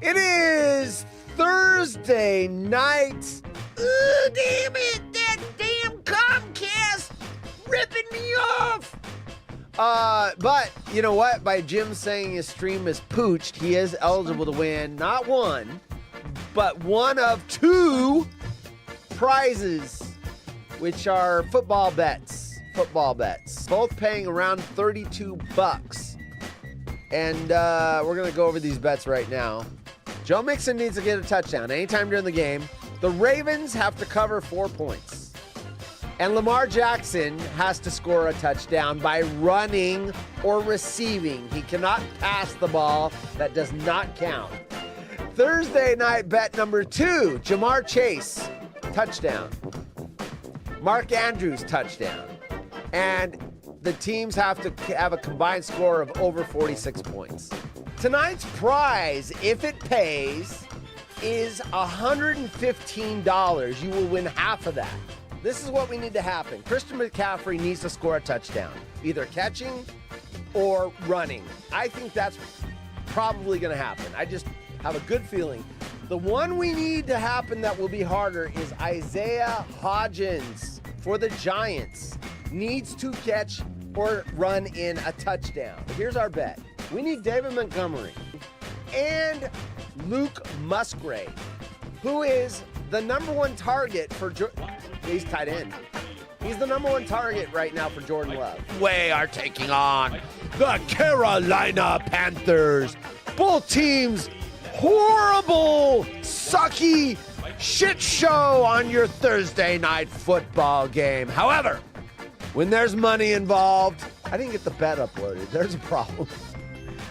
It is Thursday night. Ugh, damn it, that damn Comcast ripping me off. But you know what? By Jim saying his stream is pooched, he is eligible to win not one, but one of two prizes, which are football bets. Both paying around $32. And we're going to go over these bets right now. Joe Mixon needs to get a touchdown anytime during the game. The Ravens have to cover 4 points. And Lamar Jackson has to score a touchdown by running or receiving. He cannot pass the ball. That does not count. Thursday night bet number 2, Jamar Chase, touchdown. Mark Andrews, touchdown. And the teams have to have a combined score of over 46 points. Tonight's prize, if it pays, is $115. You will win half of that. This is what we need to happen. Christian McCaffrey needs to score a touchdown, either catching or running. I think that's probably going to happen. I just have a good feeling. The one we need to happen that will be harder is Isaiah Hodgins for the Giants. Needs to catch or run in a touchdown. Here's our bet. We need David Montgomery and Luke Musgrave, who is the number one target for he's tight end. He's the number one target right now for Jordan Love. We are taking on the Carolina Panthers. Both teams, horrible, sucky shit show on your Thursday night football game. However, when there's money involved, I didn't get the bet uploaded. There's a problem.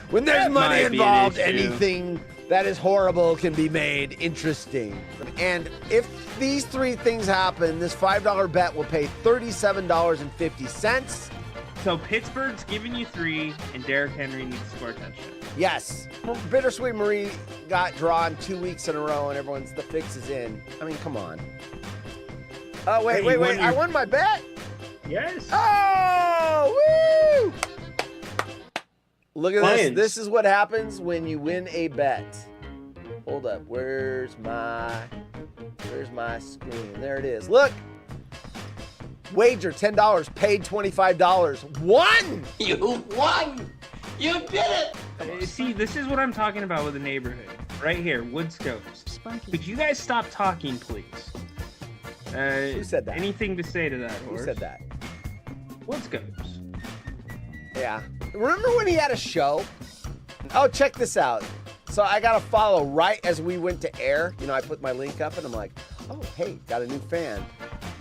When there's money involved, anything that is horrible can be made interesting. And if these three things happen, this $5 bet will pay $37.50. So Pittsburgh's giving you 3, and Derrick Henry needs to score a touchdown. Yes. Bittersweet Marie got drawn 2 weeks in a row, and the fix is in. I mean, come on. Oh, wait. I won my bet? Yes. Oh, woo! Look at this. This is what happens when you win a bet. Hold up. Where's my screen? There it is. Look. Wager $10, paid $25. Won! You won! You did it! See, this is what I'm talking about with the neighborhood. Right here, Woodscopes. Could you guys stop talking, please? Who said that? Anything to say to that, horse? Who said that? Woodscopes. Yeah. Remember when he had a show? Oh, check this out. So I got to follow right as we went to air. You know, I put my link up and I'm like, oh, hey, got a new fan.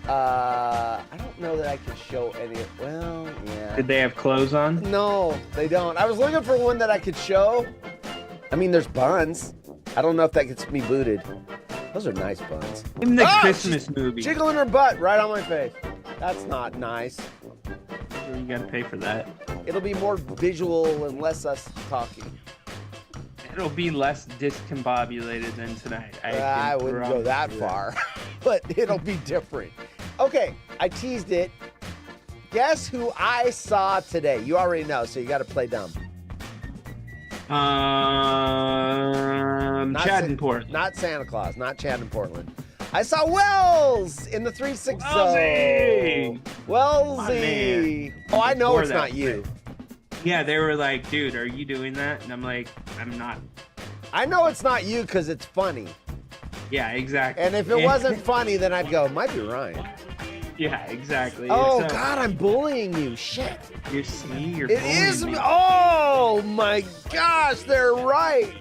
I don't know that I can show any. Well, yeah. Did they have clothes on? No, they don't. I was looking for one that I could show. I mean, there's buns. I don't know if that gets me booted. Those are nice buns. In the Christmas movie. Jiggling her butt right on my face. That's not nice. You gotta pay for that. It'll be more visual and less us talking. It'll be less discombobulated than tonight. I wouldn't go that far, but it'll be different. Okay, I teased it. Guess who I saw today? You already know, so you got to play dumb. Chad in Portland. Not Santa Claus, not Chad in Portland. I saw Wells in the 360 zone. Wellsy. Oh, I know it's not you. Yeah, they were like, dude, are you doing that? And I'm like, I'm not. I know it's not you because it's funny. Yeah, exactly. And if it wasn't funny, then I'd go, might be Ryan. Yeah, exactly. Oh, so, God, I'm bullying you. Shit. You're bullying me. Oh, my gosh, they're right.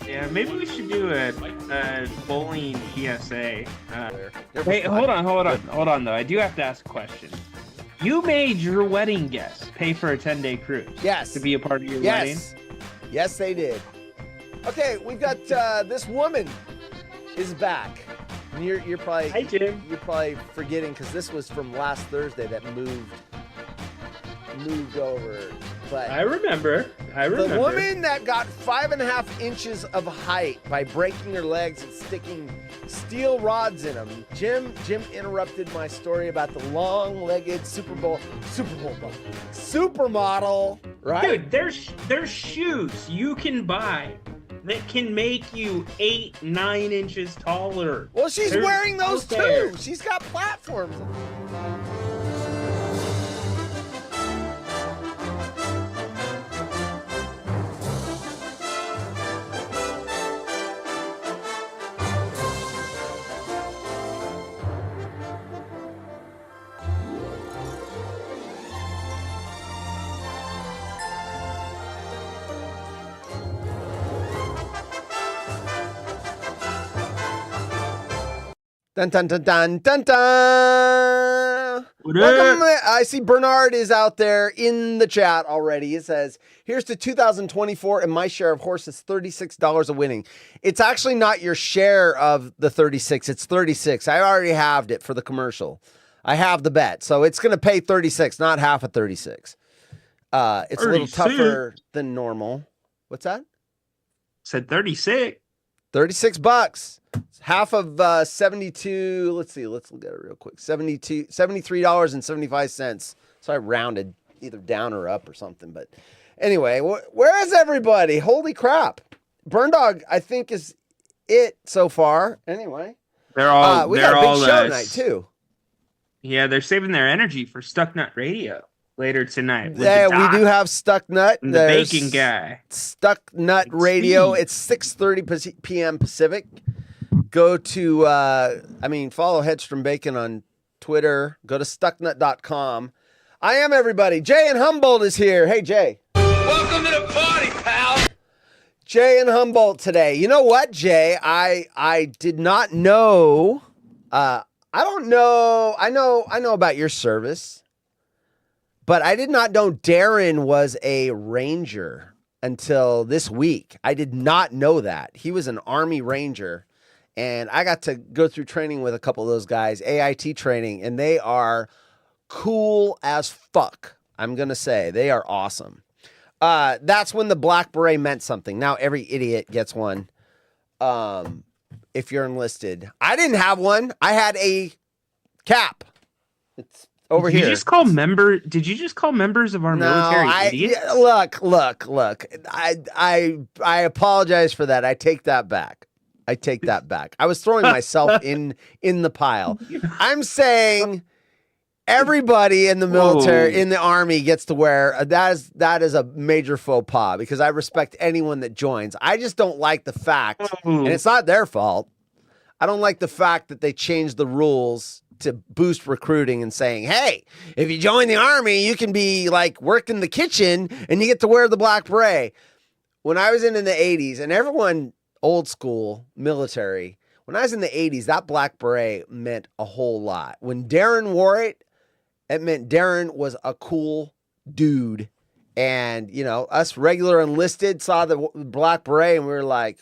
Yeah, maybe we should do a bowling PSA. Wait, hold on, though. I do have to ask a question. You made your wedding guests pay for a 10-day cruise. Yes. To be a part of your wedding? Yes, they did. Okay, we've got this woman is back. And you're probably Hi, Jim. You're probably forgetting because this was from last Thursday that moved over. But I remember. The woman that got 5.5 inches of height by breaking her legs and sticking steel rods in them. Jim interrupted my story about the long-legged supermodel, right? Dude, there's shoes you can buy that can make you 8-9 inches taller. Well, she's They're wearing those out there. too. She's got platforms. Dun dun dun dun dun dun. Welcome. I see Bernard is out there in the chat already. It says, here's to 2024 and my share of horses, $36 a winning. It's actually not your share of the 36. It's 36. I already halved it for the commercial. I have the bet. So it's going to pay 36, not half of 36. It's 36. A little tougher than normal. What's that? Said 36. 36 bucks. Half of 72. Let's see. Let's look at it real quick. $73.75. So I rounded either down or up or something. But anyway, where is everybody? Holy crap. Burn Dog, I think, is it so far. Anyway. They're all we got a big show tonight too. Yeah, they're saving their energy for Stuck Nut Radio later tonight. Yeah, we do have Stuck Nut. The bacon guy. Stuck Nut Radio. It's 6:30 p.m. Pacific. Go to, follow Headstrom Bacon on Twitter. Go to stucknut.com. I am everybody. Jay and Humboldt is here. Hey, Jay. Welcome to the party, pal. Jay and Humboldt today. You know what, Jay? I did not know. I don't know. I know about your service. But I did not know Darren was a Ranger until this week. I did not know that. He was an Army Ranger. And I got to go through training with a couple of those guys, AIT training, and they are cool as fuck. I'm going to say they are awesome. That's when the black beret meant something. Now every idiot gets one if you're enlisted. I didn't have one. I had a cap. It's over here. Did you just call members of our military idiots? Look. I apologize for that. I take that back. I was throwing myself in the pile. I'm saying everybody in the military, in the Army gets to wear, that is a major faux pas because I respect anyone that joins. I just don't like the fact, and it's not their fault. I don't like the fact that they changed the rules to boost recruiting and saying, hey, if you join the Army, you can be like work in the kitchen and you get to wear the black beret. When I was in the 80s, and everyone old school military, when I was in the 80s, that black beret meant a whole lot. When Darren wore it, it meant Darren was a cool dude. And, us regular enlisted saw the black beret and we were like,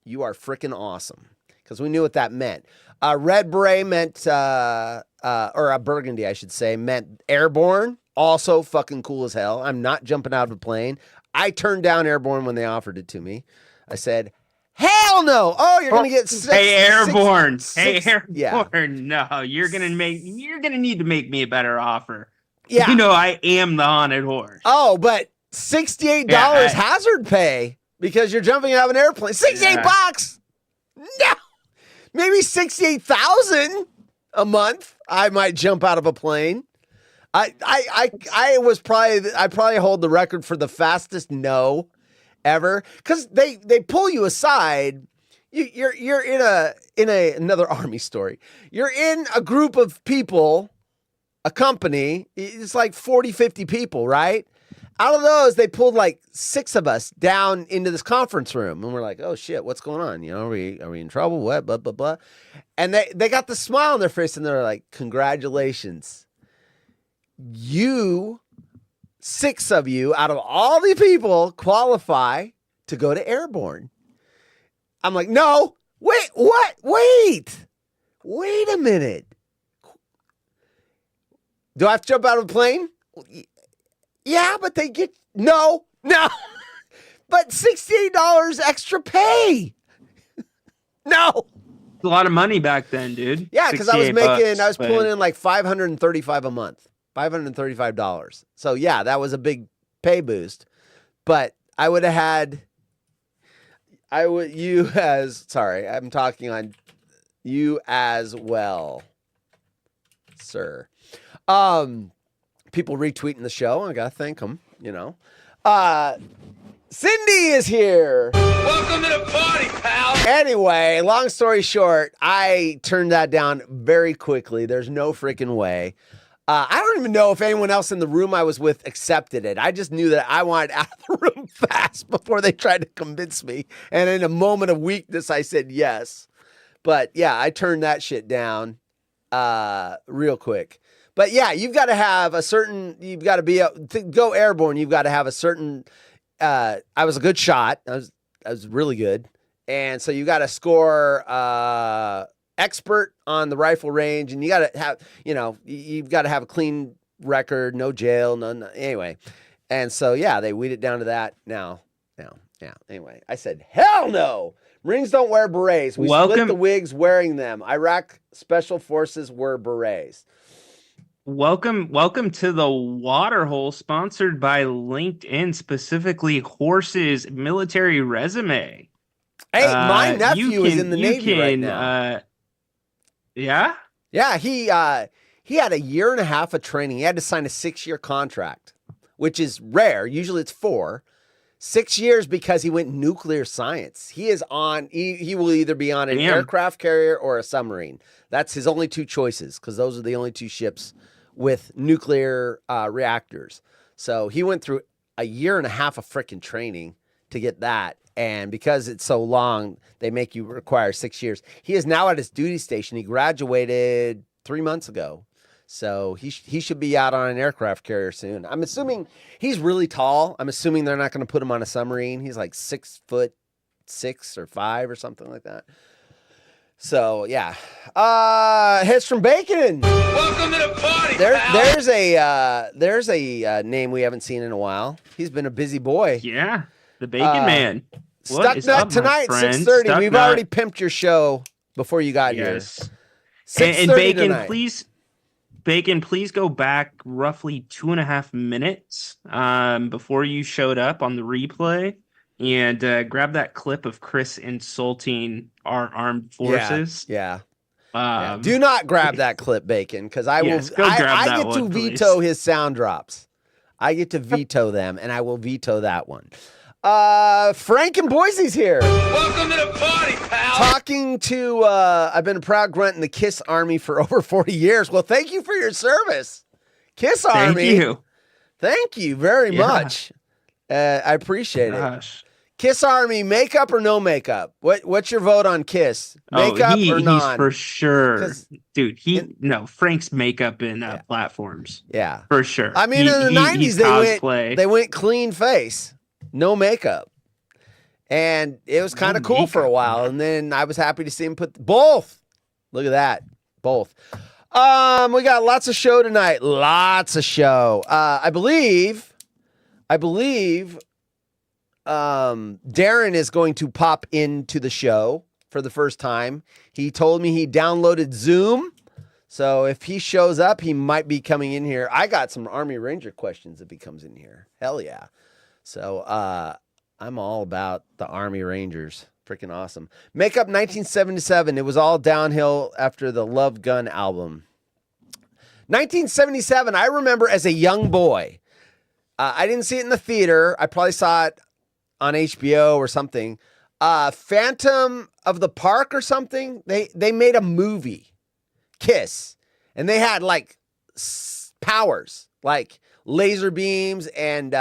you are freaking awesome. Because we knew what that meant. Red beret meant, or a burgundy, I should say, meant airborne. Also fucking cool as hell. I'm not jumping out of a plane. I turned down airborne when they offered it to me. I said, hell no. Oh, you're going to get airborne. Airborne. Yeah. No, you're going to need to make me a better offer. Yeah. I am the haunted horse. Oh, but $68 hazard pay because you're jumping out of an airplane. 68 bucks. No. Maybe 68,000 a month. I might jump out of a plane. I probably hold the record for the fastest no ever, because they pull you aside. You're in another Army story. You're in a group of people, a company. It's like 40, 50 people, right? Out of those, they pulled like 6 of us down into this conference room, and we're like, "Oh shit, what's going on? Are we in trouble? What? Blah blah blah." And they got the smile on their face, and they're like, "Congratulations, you." 6 of you out of all the people qualify to go to airborne. I'm like, no, wait, what? Wait a minute. Do I have to jump out of a plane? Yeah, but they get, no, but $68 extra pay. No. A lot of money back then, dude. Yeah, because I was pulling in like $535 a month. $535. So yeah, that was a big pay boost. But I would have had, sorry, I'm talking on you as well, sir. People retweeting the show. I gotta thank them, Cindy is here. Welcome to the party, pal. Anyway, long story short, I turned that down very quickly. There's no freaking way. I don't even know if anyone else in the room I was with accepted it. I just knew that I wanted out of the room fast before they tried to convince me. And in a moment of weakness, I said yes. But yeah, I turned that shit down real quick. But yeah, you've got to have to go airborne. You've got to have a certain, I was a good shot. I was really good. And so you got to score expert on the rifle range, and you got to have, you've got to have a clean record, no jail, anyway. And so, yeah, they weed it down to that now. Yeah. Anyway, I said, hell no. Marines don't wear berets. We split the wigs wearing them. Iraq Special Forces wear berets. Welcome to the Waterhole, sponsored by LinkedIn, specifically Horses Military Resume. Hey, my nephew is in the Navy right now. Yeah? Yeah, he had a year and a half of training. He had to sign a 6-year contract, which is rare. Usually it's 4. 6 years because he went nuclear science. He will either be on an aircraft carrier or a submarine. That's his only 2 choices, because those are the only 2 ships with nuclear reactors. So he went through a year and a half of freaking training to get that. And because it's so long, they make you require 6 years. He is now at his duty station. He graduated 3 months ago. So he should be out on an aircraft carrier soon. I'm assuming he's really tall. I'm assuming they're not going to put him on a submarine. He's like 6'6" or 5 or something like that. So yeah. Hits from Bacon. Welcome to the party, pal. There's a name we haven't seen in a while. He's been a busy boy. Yeah. The Bacon Man. Stuck Nut tonight, 6:30. We've already pimped your show before you got here. 6:30 and Bacon, tonight. Bacon, please go back roughly 2.5 minutes before you showed up on the replay, and grab that clip of Chris insulting our armed forces. Yeah. Do not grab that clip, Bacon, because I will. I get to veto his sound drops. I get to veto them, and I will veto that one. Frank in Boise's here. Welcome to the party, pal. Talking to, I've been a proud grunt in the KISS Army for over 40 years. Well, thank you for your service. KISS Army. Thank you very much. I appreciate it. KISS Army, makeup or no makeup? What's your vote on KISS? Makeup or non? He's for sure. Dude, Frank's makeup in platforms. Yeah. For sure. I mean, in the 90s, they went clean face. No makeup. And it was kind of cool for a while. And then I was happy to see him put both. Look at that. Both. We got lots of show tonight. Lots of show. I believe Darren is going to pop into the show for the first time. He told me he downloaded Zoom. So if he shows up, he might be coming in here. I got some Army Ranger questions if he comes in here. Hell yeah. So I'm all about the Army Rangers. Freaking awesome. Makeup 1977. It was all downhill after the Love Gun album. 1977, I remember as a young boy. I didn't see it in the theater. I probably saw it on HBO or something. Phantom of the Park or something. They made a movie, KISS. And they had like powers, like laser beams and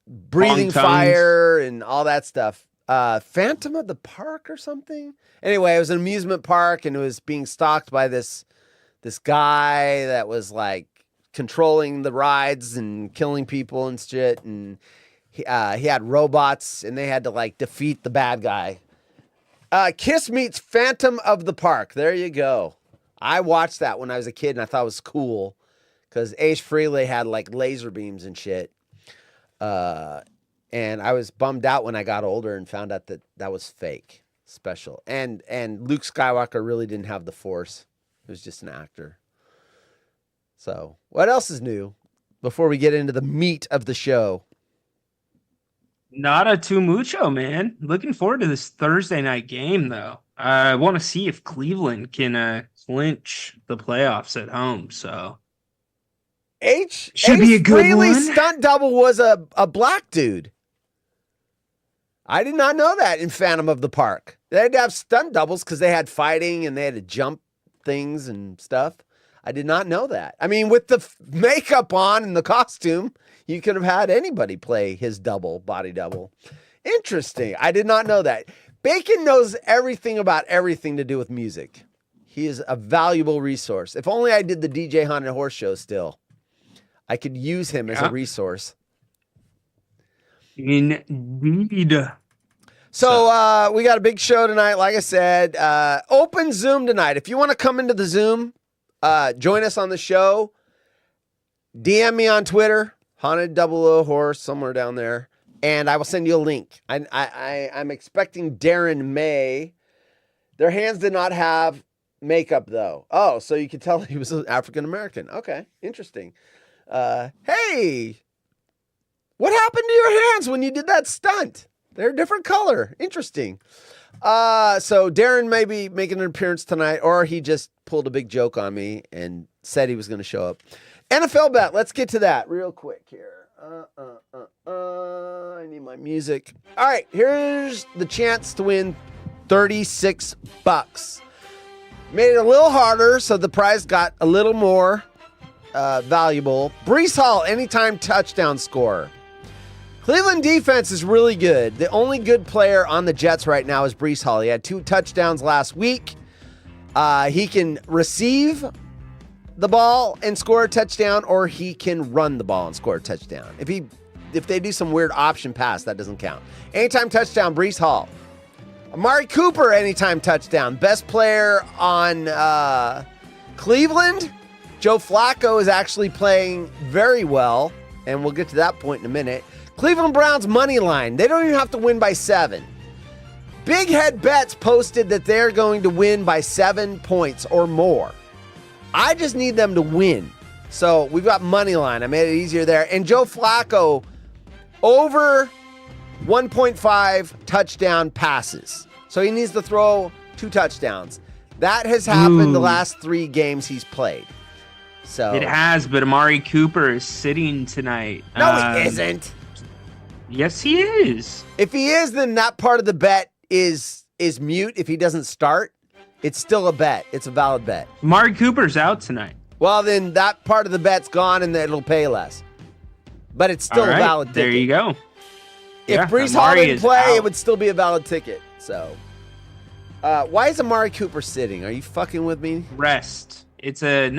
breathing fire and all that stuff. Phantom of the Park or something. Anyway, it was an amusement park, and it was being stalked by this guy that was like controlling the rides and killing people and shit. And he had robots, and they had to like defeat the bad guy. KISS meets Phantom of the Park. There you go. I watched that when I was a kid, and I thought it was cool because Ace Frehley had like laser beams and shit. And I was bummed out when I got older and found out that was fake, special. And Luke Skywalker really didn't have the Force. It was just an actor. So what else is new before we get into the meat of the show? Nada too mucho, man. Looking forward to this Thursday night game, though. I want to see if Cleveland can clinch the playoffs at home. So should be a good Frehley's one. stunt double was a black dude. I did not know that in Phantom of the Park. They had to have stunt doubles because they had fighting and they had to jump things and stuff. I did not know that. I mean, with the makeup on and the costume, you could have had anybody play his double, body double. Interesting. I did not know that. Bacon knows everything about everything to do with music. He is a valuable resource. If only I did the DJ Haunted Horse Show still. I could use him as a resource. Indeed. So we got a big show tonight. Like I said, open Zoom tonight. If you want to come into the Zoom, join us on the show. DM me on Twitter, Haunted 00 Horse, somewhere down there, and I will send you a link. I'm expecting Darren May. Their hands did not have makeup, though. Oh, so you could tell he was an African-American. Okay, interesting. Hey, what happened to your hands when you did that stunt? They're a different color. Interesting. So Darren may be making an appearance tonight, or he just pulled a big joke on me and said he was going to show up. NFL bet. Let's get to that real quick here. I need my music. All right, here's the chance to win $36. Made it a little harder, so the prize got a little more valuable. Breece Hall, anytime touchdown scorer. Cleveland defense is really good. The only good player on the Jets right now is Breece Hall. He had 2 touchdowns last week. He can receive the ball and score a touchdown, or he can run the ball and score a touchdown. If they do some weird option pass, that doesn't count. Anytime touchdown, Breece Hall. Amari Cooper, anytime touchdown. Best player on Cleveland. Joe Flacco is actually playing very well, and we'll get to that point in a minute. Cleveland Browns money line. They don't even have to win by 7. Big Head Bets posted that they're going to win by 7 points or more. I just need them to win. So we've got money line. I made it easier there. And Joe Flacco over 1.5 touchdown passes. So he needs to throw 2 touchdowns. That has happened the last 3 games he's played. So it has, but Amari Cooper is sitting tonight. No, he isn't. Yes, he is. If he is, then that part of the bet is mute. If he doesn't start, it's still a bet. It's a valid bet. Amari Cooper's out tonight. Well, then that part of the bet's gone and it'll pay less. But it's still a valid ticket. There you go. If Breece Hall didn't play, it would still be a valid ticket. So, why is Amari Cooper sitting? Are you fucking with me? Rest. It's a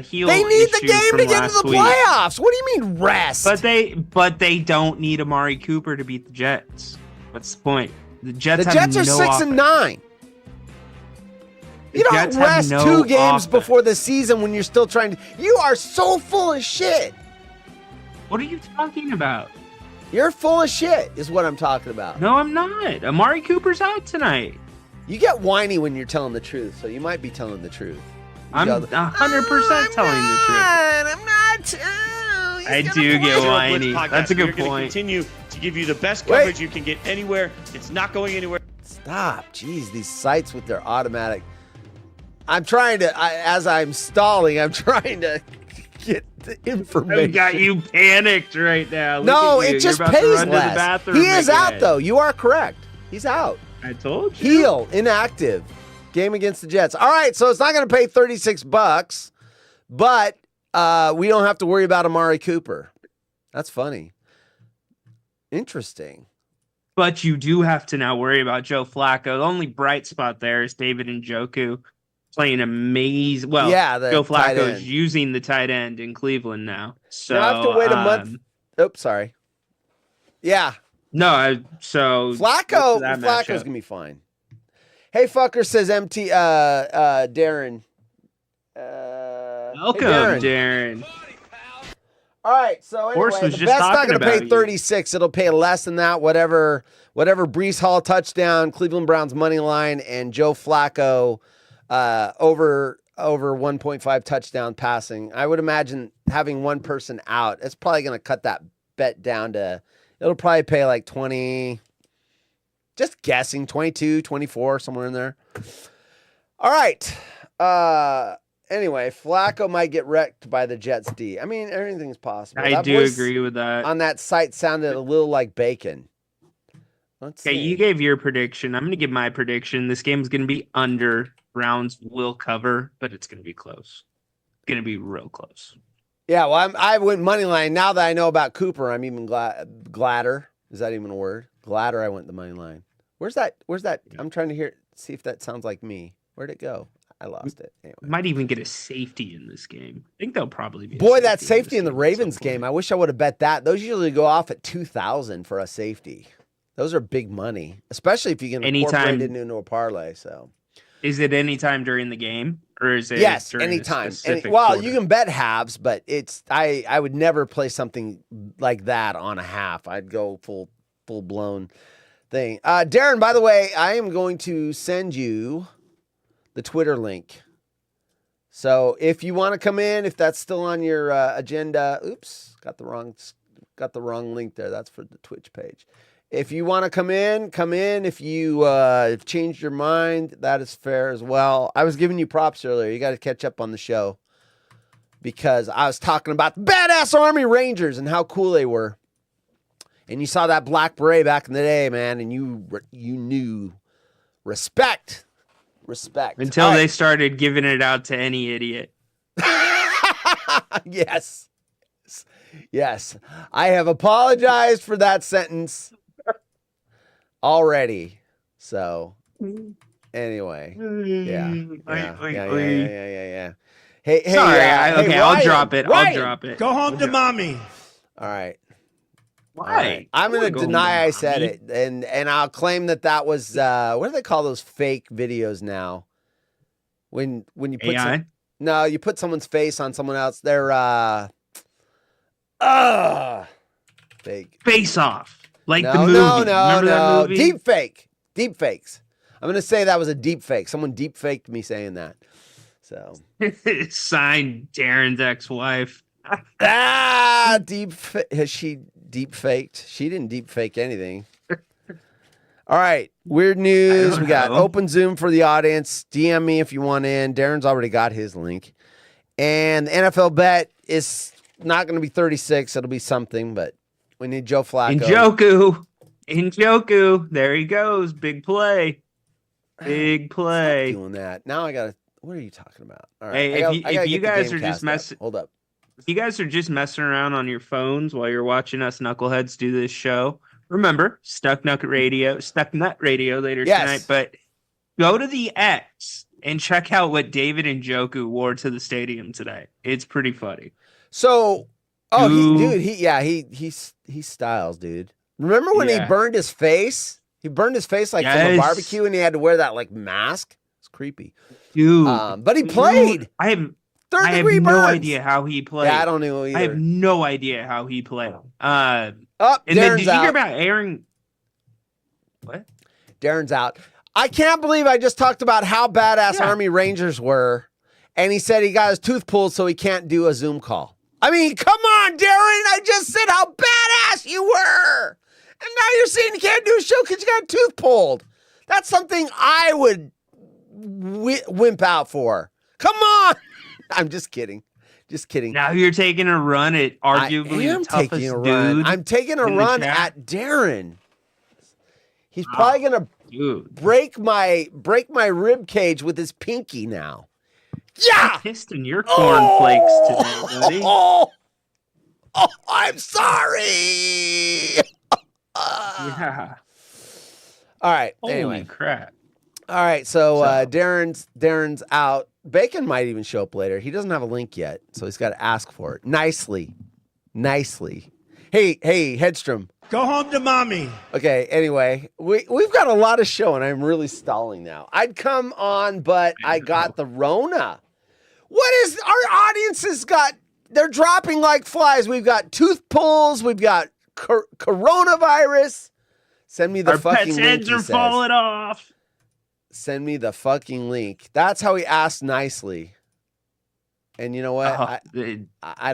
heel. They need the issue game from to get into the playoffs. What do you mean rest? But they don't need Amari Cooper to beat the Jets. What's the point? The Jets are no 6-9. You don't rest 2 games before the season when you're still trying to. You are so full of shit. What are you talking about? You're full of shit, is what I'm talking about. No, I'm not. Amari Cooper's out tonight. You get whiny when you're telling the truth, so you might be telling the truth. I'm 100% telling the truth. I'm not. I do get whiny. That's a good point. Continue to give you the best coverage you can get anywhere. It's not going anywhere. Stop. Jeez, these sites with their automatic. I'm trying to, as I'm stalling, I'm trying to get the information. I got you panicked right now. No, it just pays less. He is out, though. You are correct. He's out. I told you. Heel, inactive. Game against the Jets. All right, so it's not going to pay $36, but we don't have to worry about Amari Cooper. That's funny. Interesting. But you do have to now worry about Joe Flacco. The only bright spot there is David Njoku playing amazing. Well, yeah, Joe Flacco is using the tight end in Cleveland now. So I have to wait a month. Oops, sorry. Yeah. No, so Flacco's going to be fine. Hey, fucker, says MT, Darren. Welcome, hey, Darren. All right, so anyway, the bet's not going to pay 36. It'll pay less than that, whatever Breece Hall touchdown, Cleveland Browns money line, and Joe Flacco over 1.5 touchdown passing. I would imagine having one person out, it's probably going to cut that bet down to, It'll probably pay like 20, just guessing, 22, 24, somewhere in there. All right. Anyway, Flacco might get wrecked by the Jets D. I mean, everything's possible. I That do voice agree with that. on that site sounded a little like bacon. Let's Okay, see. you gave your prediction. I'm going to give my prediction. This game's going to be under. Browns will cover, but it's going to be close. It's going to be real close. Yeah, well, I went money line. Now that I know about Cooper, I'm even gladder. Is that even a word? Gladder. I went the money line. Where's that? I'm trying to see if that sounds like me. Where'd it go? I lost it. Anyway. Might even get a safety in this game. I think they'll probably be. Boy, that safety in the Ravens game. I wish I would have bet that. Those usually go off at 2,000 for a safety. Those are big money, especially if you can incorporate it into a parlay. So, is it anytime during the game, or is it? Yes, during anytime. quarter? You can bet halves, but I would never play something like that on a half. I'd go full blown thing. Darren, by the way, I am going to send you the Twitter link. So if you want to come in, if that's still on your agenda, oops, got the wrong link there. That's for the Twitch page. If you want to come in. If you have changed your mind, that is fair as well. I was giving you props earlier. You got to catch up on the show because I was talking about the badass Army Rangers and how cool they were. And you saw that black beret back in the day, man, and you knew respect. Until they started giving it out to any idiot. Yes. I have apologized for that sentence already. So anyway, yeah. Hey, sorry. hey, I'll drop it. Ryan, I'll drop it. Go home to mommy. All right. Why? All right. I'm going to deny I said it, and I'll claim that was what do they call those fake videos now? When you put AI? you put someone's face on someone else. They're fake. Face Off, like the No, movie. no, Remember that movie? Deep fake. Deep fakes. I'm going to say that was a deep fake. Someone deep faked me saying that. So signed Darren's ex-wife. has she deep faked? She didn't deep fake anything. All right, weird news. We got open Zoom for the audience. DM me if you want in. Darren's already got his link. And the NFL bet is not going to be 36. It'll be something, but we need Joe Flacco. Njoku. There he goes. Big play. Big play. Stop doing that. Now I got to. What are you talking about? All right. Hey, if you guys are just messing. Hold up. If you guys are just messing around on your phones while you're watching us knuckleheads do this show, remember, Stuck Nut Radio later tonight. But go to the X and check out what David Njoku wore to the stadium today. It's pretty funny. So, he styles, dude. Remember when he burned his face? He burned his face like from a barbecue, and he had to wear that like mask. It's creepy, dude. But he played. I have third-degree burns. No idea how he played. Yeah, I don't know either. I have no idea how he played. And then did you hear about Aaron? What? Darren's out. I can't believe I just talked about how badass Army Rangers were, and he said he got his tooth pulled so he can't do a Zoom call. I mean, come on, Darren. I just said how badass you were. And now you're saying you can't do a show because you got a tooth pulled. That's something I would wimp out for. Come on. I'm just kidding. Now you're taking a run at arguably the toughest dude. I'm taking a run at Darren. He's probably gonna break my rib cage with his pinky now. Yeah, pissed in your cornflakes today, buddy. Oh, I'm sorry. Yeah. All right. Holy Anyway, crap. All right. So Darren's out. Bacon might even show up later. He doesn't have a link yet, so he's got to ask for it nicely. Hey, Hedstrom. Go home to mommy. Okay, anyway, we've got a lot of show, and I'm really stalling now. I'd come on, but I got the Rona. What is our audience has got? They're dropping like flies. We've got tooth pulls. We've got coronavirus. Send me the fucking link. Our pets' heads are falling off. Send me the fucking link. That's how he asked nicely. And you know what? I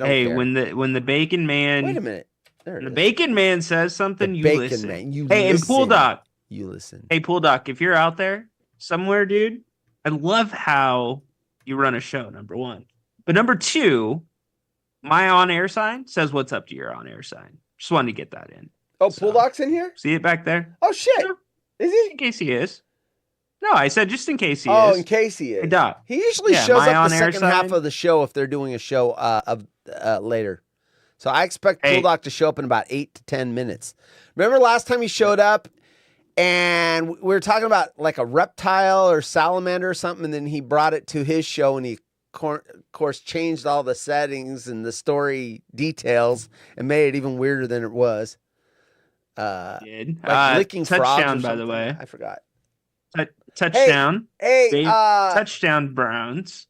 don't care. When the Bacon Man. Wait a minute. There it The is. Bacon Man says something. The you Bacon listen. Man. You Hey, and listen. Pool Doc. You listen. Hey, Pool Doc, if you're out there somewhere, dude, I love how you run a show, number one. But number two, my on-air sign says what's up to your on-air sign. Just wanted to get that in. Oh, So- Pool Doc's in here? See it back there? Oh, shit. Yeah. Is he? In case he is. No, I said just in case he Oh, is. in case he is. Hey, Doc. He usually Yeah, shows my up the on-air second half sign. of the show if they're doing a show later. So I expect Hey. Pool Doc to show up in about 8 to 10 minutes. Remember last time he showed up and we were talking about like a reptile or salamander or something, and then he brought it to his show and he, of course, changed all the settings and the story details and made it even weirder than it was. Did. Like licking frogs or touchdown, by the something. way. I forgot. Touchdown. Hey, Dave, touchdown, Browns.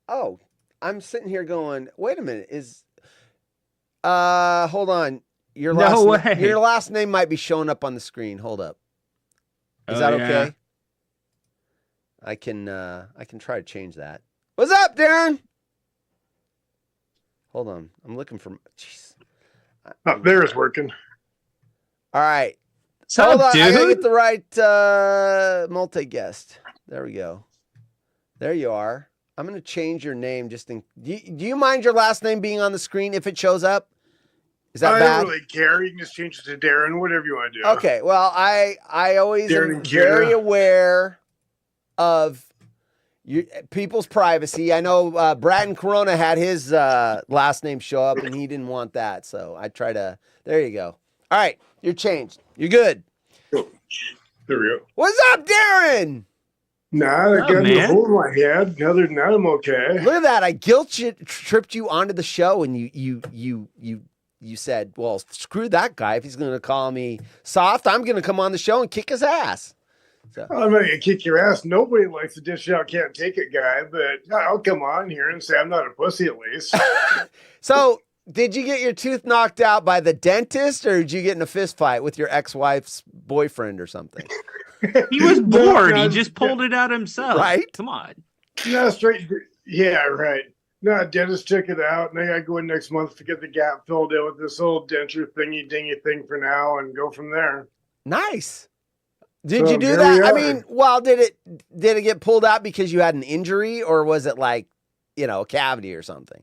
Oh, I'm sitting here going, wait a minute, hold on. Your No last way. your last name might be showing up on the screen. Hold up. Is Oh, that yeah. okay? I can try to change that. What's up, Darren? Hold on. I'm looking for jeez. Oh, there it's working. All right. What's Hold up, on. I gotta dude? get the right multi-guest. There we go. There you are. I'm gonna change your name just in. Do you mind your last name being on the screen if it shows up? Is that I bad? don't really care. You can just change it to Darren, whatever you want to do. Okay. Well, I always Darren am and Kira. very aware of people's privacy. I know Brad and Corona had his last name show up, and he didn't want that, so I try to. There you go. All right, you're changed. You're good. There we go. What's up, Darren? Nah, that Oh, got me a man. hole in my head. Other than that, I'm okay. Look at that! I tripped you onto the show, and you said, "Well, screw that guy. If he's going to call me soft, I'm going to come on the show and kick his ass." So. I'm not gonna kick your ass. Nobody likes the dish out, can't take it guy, but I'll come on here and say I'm not a pussy at least. So, did you get your tooth knocked out by the dentist, or did you get in a fist fight with your ex-wife's boyfriend or something? He was bored. No, He just pulled it out himself. Right? Come on. No, straight. Yeah, right. No, dentist took it out, and I gotta go in next month to get the gap filled in with this little denture thingy dingy thing for now, and go from there. Nice. Did So you do here that? we I are. mean, well, did it get pulled out because you had an injury, or was it like, a cavity or something?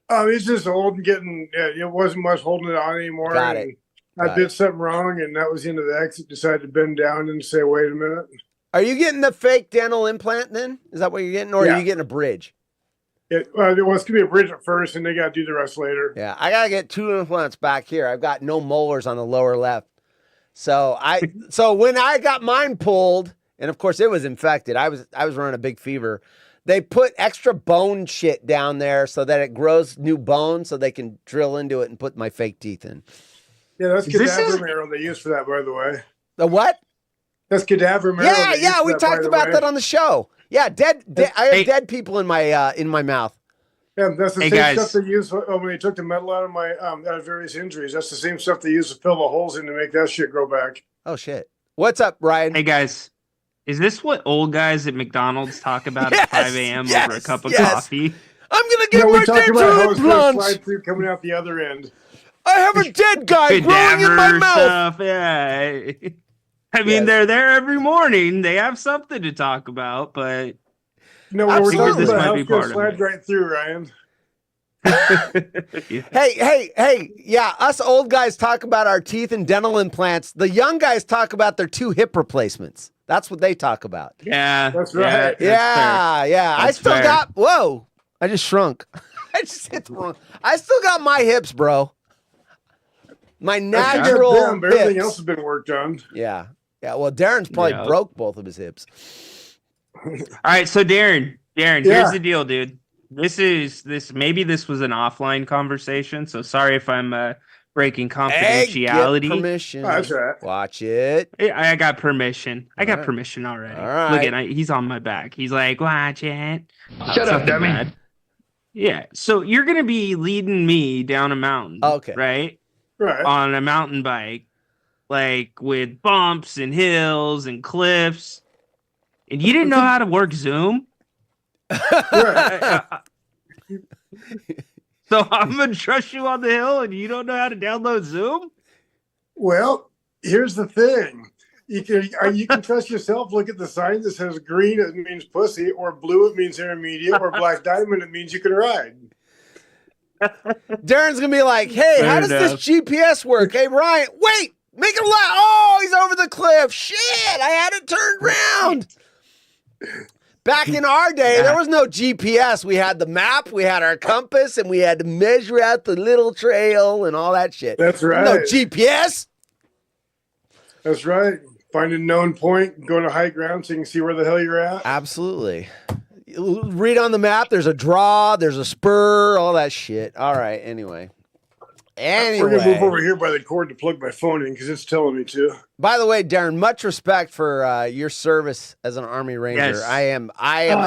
It's just old and getting. It wasn't much holding it on anymore. Got and it. I Got did it. something wrong, and that was the end of the exit. Decided to bend down and say, "Wait a minute." Are you getting the fake dental implant then? Is that what you're getting, or are Yeah. you getting a bridge? It was going to be a bridge at first, and they got to do the rest later. Yeah, I gotta get 2 implants back here. I've got no molars on the lower left. So when I got mine pulled, and of course it was infected, I was running a big fever. They put extra bone shit down there so that it grows new bone, so they can drill into it and put my fake teeth in. Yeah, that's This cadaver is- marrow they use for that, by the way. The what? That's cadaver marrow. Yeah, they use yeah, for we that, by talked the about way. that on the show. Yeah, dead. I Hey. have dead people in my mouth. Yeah, that's the Hey, same guys. stuff they use when they took the metal out of my out of various injuries. That's the same stuff they use to fill the holes in to make that shit grow back. Oh shit! What's up, Ryan? Hey, guys. Is this what old guys at McDonald's talk about Yes, at 5 a.m. over a yes, cup of yes. coffee? I'm gonna get we my talk about dental how it's going to implants. slide through coming out the other end. I have a dead guy growing in my Cadaver mouth. stuff, yeah. I mean, Yes. they're there every morning. They have something to talk about, but No, we're Absolutely. talking This about might how be it's going part to of slide it. right through, Ryan. yeah. Hey, yeah, us old guys talk about our teeth and dental implants. The young guys talk about their 2 hip replacements. That's what they talk about. Yeah, That's right. Yeah, yeah. I That's still fair. got, whoa, I just shrunk. I just hit the wrong. I still got my hips, bro. My That's good natural for them, but everything hips. else has been worked on. Yeah. Yeah. Well, Darren's probably Yeah. broke both of his hips. All right, so Darren, Yeah. here's the deal, dude. Maybe this was an offline conversation, so sorry if I'm breaking Hey, get confidentiality. permission. Oh, that's right. Watch it. I got permission. I got right. permission already. All right. Look at he's on my back. He's like, watch it. Shut up, Something dummy. bad. Yeah. So you're gonna be leading me down a mountain. Okay. Right? Right. On a mountain bike, like with bumps and hills and cliffs. And you didn't know how to work Zoom? right. So I'm gonna trust you on the hill, and you don't know how to download Zoom? Well, here's the thing. You can trust yourself. Look at the sign that says green, it means pussy, or blue, it means intermediate, or black diamond, it means you can ride. Darren's gonna be like, "Hey, Fair how does this enough. GPS work? Hey, Ryan, wait, make it left. Oh, he's over the cliff. Shit, I had it turned around." Back in our day, there was no GPS. We had the map, we had our compass, and we had to measure out the little trail and all that shit. That's right. No GPS. That's right. Find a known point, go to high ground so you can see where the hell you're at. Absolutely. Read on the map. There's a draw. There's a spur. All that shit. All right. Anyway. We're gonna move over here by the cord to plug my phone in because it's telling me to. By the way, Darren, much respect for your service as an Army Ranger. Yes. I am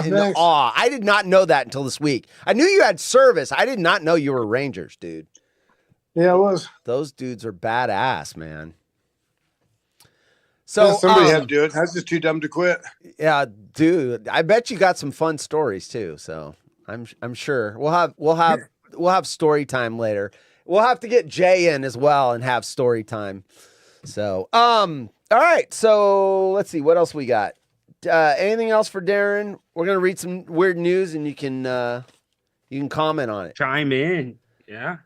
in thanks. awe. I did not know that until this week. I knew you had service. I did not know you were Rangers, dude. Yeah, it was. Those dudes are badass, man. So Yeah, somebody had to do it. I was just too dumb to quit. yeah, dude. I bet you got some fun stories too. So I'm sure we'll have story time later. We'll have to get Jay in as well and have story time. So all right. So let's see what else we got. Anything else for Darren? We're gonna read some weird news and you can comment on it. Chime in. Yeah.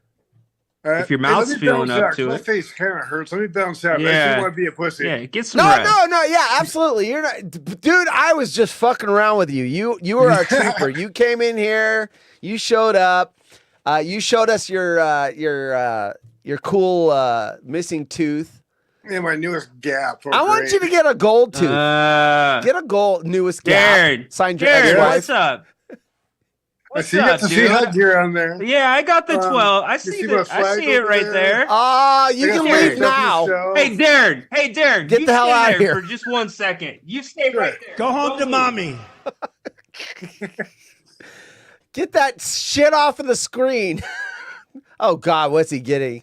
If your mouth's feeling up to my it. face kind of hurts. Let me bounce out. I Yeah. just want to be a pussy. Yeah. Get some No, rest. no, yeah, absolutely. You're not, dude. I was just fucking around with you. You were our trooper. You came in here. You showed up. You showed us your cool missing tooth. Yeah, my newest gap. I want you to get a gold tooth. Get a gold newest gap. Darren. Signed your Darren, ex-wife. what's up? I see you got the sea hug gear on there. Yeah, I got the 12. I see see my I flag see it over right there? there. You I got can my leave stuff now. yourself. Hey, Darren. Get you the hell stay out there here. for just 1 second. You stay right there. Go home to move. mommy. Get that shit off of the screen. Oh God, what's he getting?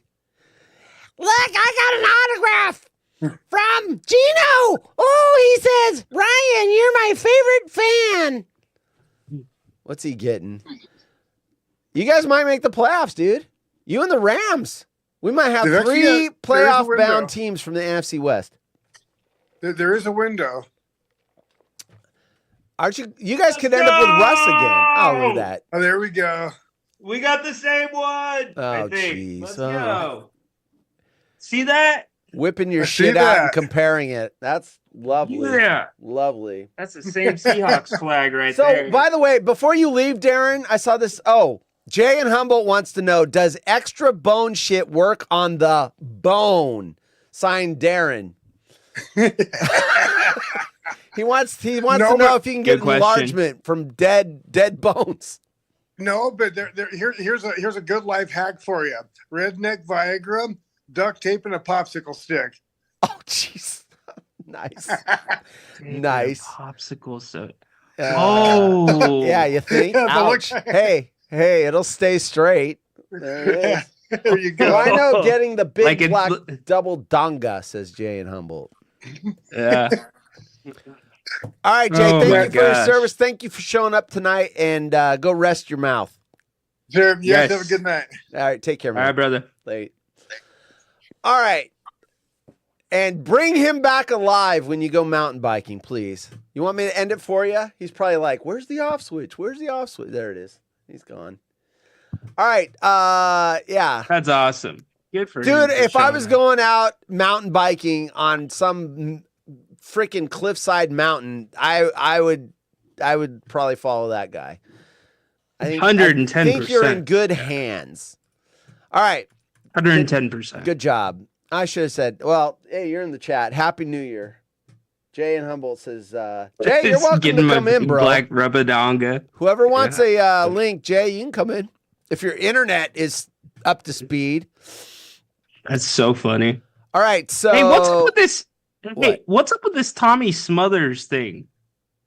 Look, I got an autograph from Gino. Oh, he says, Ryan, you're my favorite fan. What's he getting? You guys might make the playoffs, dude. You and the Rams. We might have There's actually three a- there is a playoff bound window. teams from the NFC West. There is a window. Aren't you? You guys could end up with Russ again. Oh, look at that. Oh, there we go. We got the same one. Oh, I think. jeez. Let's Oh. go. See that? Whipping your I see shit out and that. comparing it. That's lovely. Yeah. Lovely. That's the same Seahawks flag right So, there. by the way, before you leave, Darren, I saw this. Oh, Jay and Humboldt wants to know, does extra bone shit work on the bone? Signed, Darren. He wants No, to know but- if you can get Good question. enlargement from dead bones. No, but here's a good life hack for you. Redneck Viagra, duct tape, and a popsicle stick. Oh, jeez. Nice. Nice. Popsicle soda. Uh, Oh. Yeah, you think? Yeah, but look- Ouch. Hey, it'll stay straight. There it is. There you go. Well, I know getting the big Like it- black double donga, says Jay and Humboldt. Yeah. All right, Jay, Oh thank my you for your gosh. service. Thank you for showing up tonight, and go rest your mouth. Sure, you guys Yes. have a good night. All right, take care, All right, man. brother. Late. All right. And bring him back alive when you go mountain biking, please. You want me to end it for you? He's probably like, where's the off switch? Where's the off switch? There it is. He's gone. All right. Yeah. That's awesome. Good for him Dude, for if I showing was up. going out mountain biking on some freaking cliffside mountain, I would probably follow that guy. I think 110%. you're in good hands. All right. 110%. Good job. I should have said, well, hey, you're in the chat. Happy New Year. Jay and Humboldt says, Jay, you're Just welcome getting to my come in, bro. Black rubadonga. Whoever wants a link, Jay, you can come in. If your internet is up to speed. That's so funny. All right, so Hey, what's up with this? Hey, What? what's up with this Tommy Smothers thing?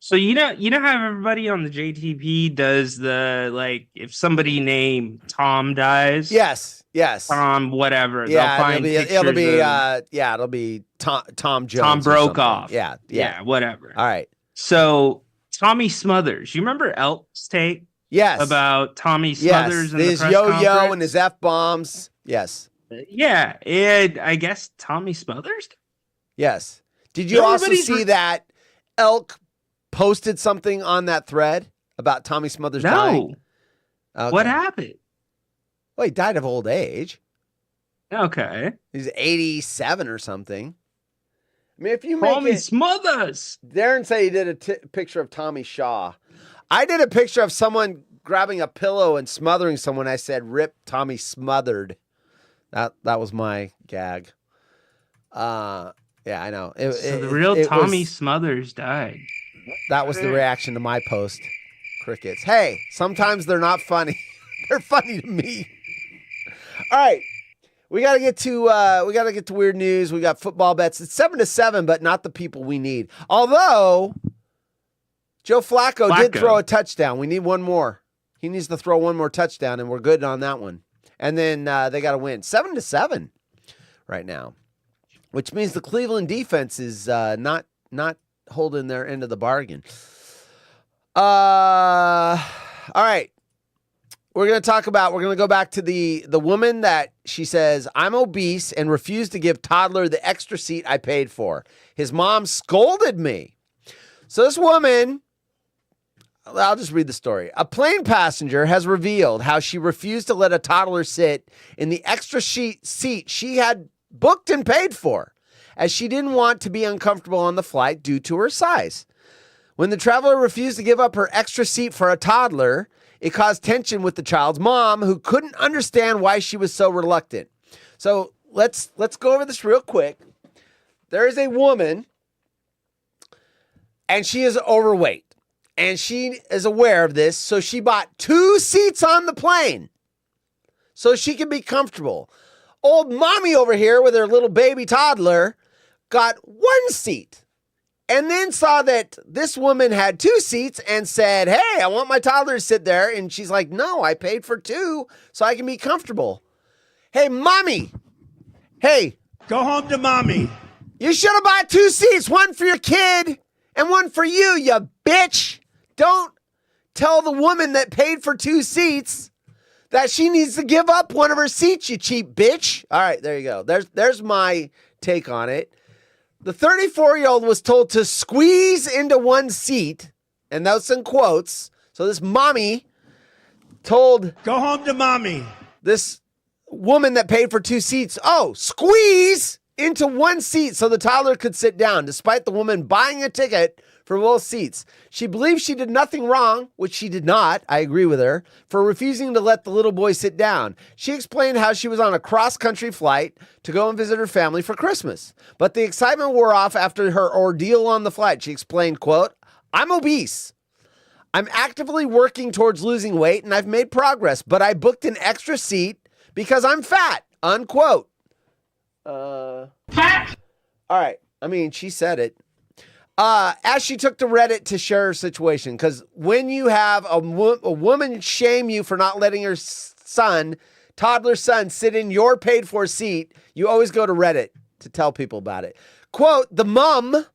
So you know how everybody on the JTP does the like if somebody named Tom dies, yes. Tom whatever, they'll Yeah, find it'll be pictures of it'll be Tom Jones. Tom or Brokaw. something. Yeah. yeah, whatever. All right. So Tommy Smothers, you remember Elk's take? Yes. about Tommy Yes. Smothers and His the press yo-yo conference. and his F-bombs. Yes. Yeah, and I guess Tommy Smothers. Yes. Did you also Everybody's see that Elk posted something on that thread about Tommy Smothers dying? No. Okay. What happened? Well, he died of old age. Okay. He's 87 or something. I mean, if you Tommy make it, Smothers. Darren said he did a picture of Tommy Shaw. I did a picture of someone grabbing a pillow and smothering someone. I said, "Rip Tommy Smothered." That was my gag. Yeah, I know. So the real Tommy Smothers died. That was the reaction to my post. Crickets. Hey, sometimes they're not funny. They're funny to me. All right. We gotta get to weird news. We got football bets. It's 7-7, but not the people we need. Although Joe Flacco did throw a touchdown. We need one more. He needs to throw one more touchdown, and we're good on that one. And then they got to win 7-7 right now, which means the Cleveland defense is not holding their end of the bargain. All right. We're going to go back to the woman that she says, "I'm obese and refused to give toddler the extra seat I paid for. His mom scolded me." So this woman, I'll just read the story. A plane passenger has revealed how she refused to let a toddler sit in the extra seat she had booked and paid for, as she didn't want to be uncomfortable on the flight due to her size. When the traveler refused to give up her extra seat for a toddler, it caused tension with the child's mom, who couldn't understand why she was so reluctant. So let's go over this real quick. There is a woman, and she is overweight, and she is aware of this, so she bought 2 seats on the plane so she could be comfortable. Old mommy over here with her little baby toddler got 1 seat. And then saw that this woman had 2 seats and said, "Hey, I want my toddler to sit there." And she's like, "No, I paid for 2 so I can be comfortable." Hey, mommy. Hey. Go home to mommy. You should have bought 2 seats, one for your kid and one for you, you bitch. Don't tell the woman that paid for 2 seats that she needs to give up one of her seats, you cheap bitch. All right, there you go. There's my take on it. The 34-year-old was told to squeeze into 1 seat, and that's in quotes. So this mommy told Go home to mommy. this woman that paid for 2 seats, "Oh, squeeze into 1 seat so the toddler could sit down," despite the woman buying a ticket for both seats. She believes she did nothing wrong, which she did not, I agree with her, for refusing to let the little boy sit down. She explained how she was on a cross-country flight to go and visit her family for Christmas. But the excitement wore off after her ordeal on the flight. She explained, quote, "I'm obese. I'm actively working towards losing weight, and I've made progress, but I booked an extra seat because I'm fat," unquote. Fat. All right. I mean, she said it. As she took to Reddit to share her situation, because when you have a woman shame you for not letting her toddler son, sit in your paid for seat, you always go to Reddit to tell people about it. Quote, "The mom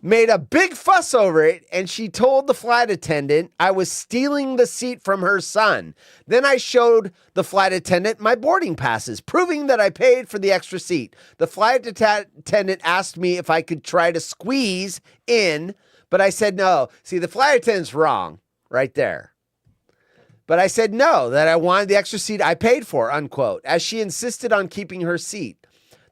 made a big fuss over it, and she told the flight attendant I was stealing the seat from her son. Then I showed the flight attendant my boarding passes, proving that I paid for the extra seat. The flight attendant asked me if I could try to squeeze in, but I said no." See, the flight attendant's wrong right there. "But I said no, that I wanted the extra seat I paid for," unquote, as she insisted on keeping her seat.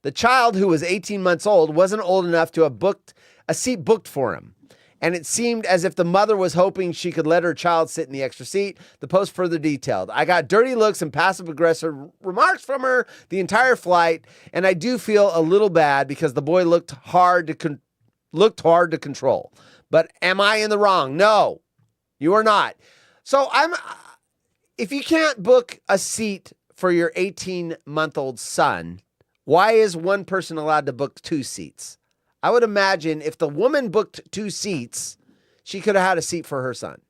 The child, who was 18 months old, wasn't old enough to have booked a seat booked for him, and it seemed as if the mother was hoping she could let her child sit in the extra seat. The post further detailed, "I got dirty looks and passive-aggressive remarks from her the entire flight, and I do feel a little bad because the boy looked hard to control. But am I in the wrong? No, you are not." So if you can't book a seat for your 18-month-old son, why is one person allowed to book 2 seats? I would imagine if the woman booked 2 seats, she could have had a seat for her son.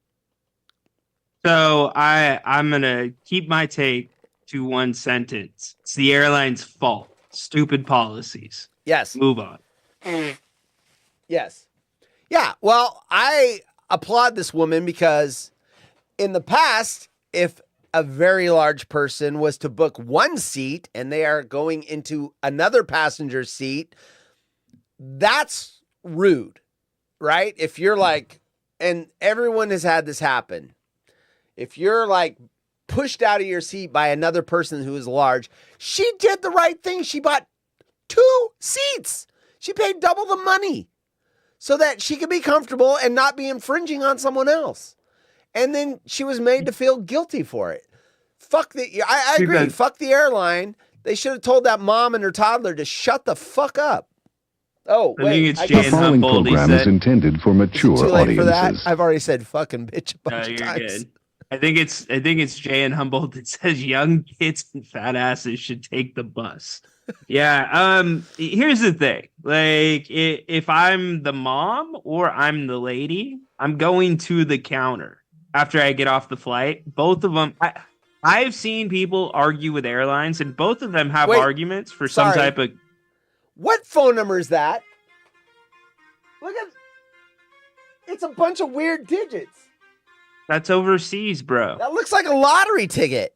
So I'm going to keep my take to 1 sentence. It's the airline's fault. Stupid policies. Yes. Move on. Yes. Yeah. Well, I applaud this woman because in the past, if a very large person was to book one seat and they are going into another passenger seat, that's rude, right? If you're like, and everyone has had this happen. If you're like pushed out of your seat by another person who is large, she did the right thing. She bought 2 seats. She paid double the money so that she could be comfortable and not be infringing on someone else. And then she was made to feel guilty for it. I agree. Fuck the airline. They should have told that mom and her toddler to shut the fuck up. Oh, I think it's The Jay following Humboldt. He program is said, intended for mature too late for that. audiences. I've already said fucking bitch a no, bunch of you're times. good. I think it's Jay and Humboldt that says young kids and fat asses should take the bus. Yeah. Here's the thing. Like, if I'm the mom or I'm the lady, I'm going to the counter after I get off the flight. Both of them. I've seen people argue with airlines, and both of them have Wait, arguments for some sorry. type of. What phone number is that? Look at, it's a bunch of weird digits. That's overseas, bro. That looks like a lottery ticket.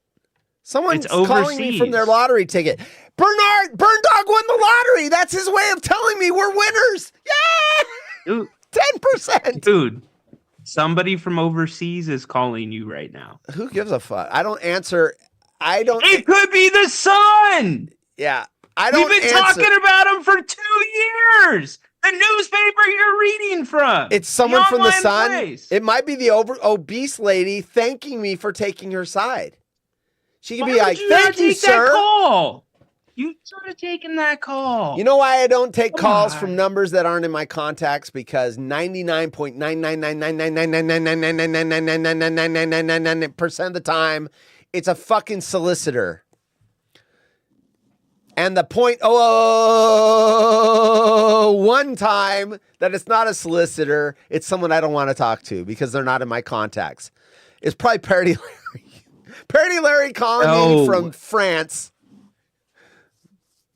Someone's It's calling me from their overseas. lottery ticket. Burn Dog won the lottery. That's his way of telling me we're winners. Yeah, Dude, 10%. dude, somebody from overseas is calling you right now. Who gives a fuck? I don't answer. I don't. It could be the sun. Yeah, I don't. We've been answer. talking about him for 2 years. The newspaper you're reading from. It's someone from the online Sun. place. It might be the obese lady thanking me for taking her side. She could Why be would like, you not "Thank you, take that sir." call? You should have taken that call. You know why I don't take Come calls on. from numbers that aren't in my contacts? Because 99.99999999999999999% of the time, it's a fucking solicitor. And the 0.001 time that it's not a solicitor, it's someone I don't want to talk to because they're not in my contacts. It's probably Parody Larry. Parody Larry calling me No. from France.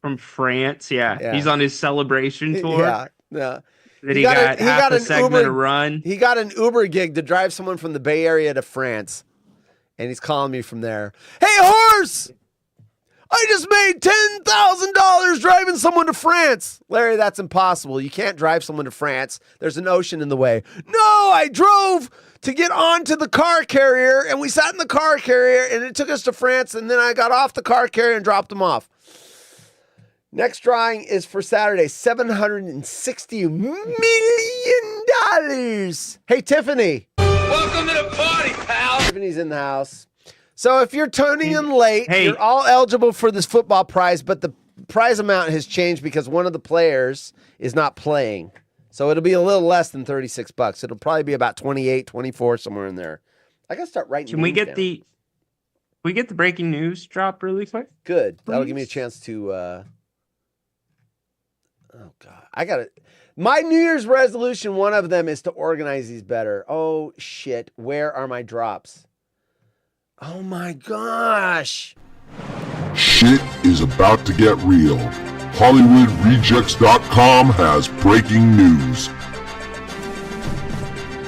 From France, yeah. Yeah. He's on his celebration tour. Yeah, yeah. That he got half a an segment Uber, to run. He got an Uber gig to drive someone from the Bay Area to France. And he's calling me from there. Hey, horse! I just made $10,000 driving someone to France. Larry, that's impossible. You can't drive someone to France. There's an ocean in the way. No, I drove to get onto the car carrier, and we sat in the car carrier, and it took us to France, and then I got off the car carrier and dropped them off. Next drawing is for Saturday, $760 million. Hey, Tiffany. Welcome to the party, pal. Tiffany's in the house. So if you're tuning in late, Hey. you're all eligible for this football prize, but the prize amount has changed because one of the players is not playing. So it'll be a little less than $36. It'll probably be about 28, 24, somewhere in there. I got to start writing Can we names get down. we get the breaking news drop really quick? Good. That'll give me a Please? chance to oh God. I got it. My New Year's resolution, one of them is to organize these better. Oh shit. Where are my drops? Oh my gosh. Shit is about to get real. HollywoodRejects.com has breaking news.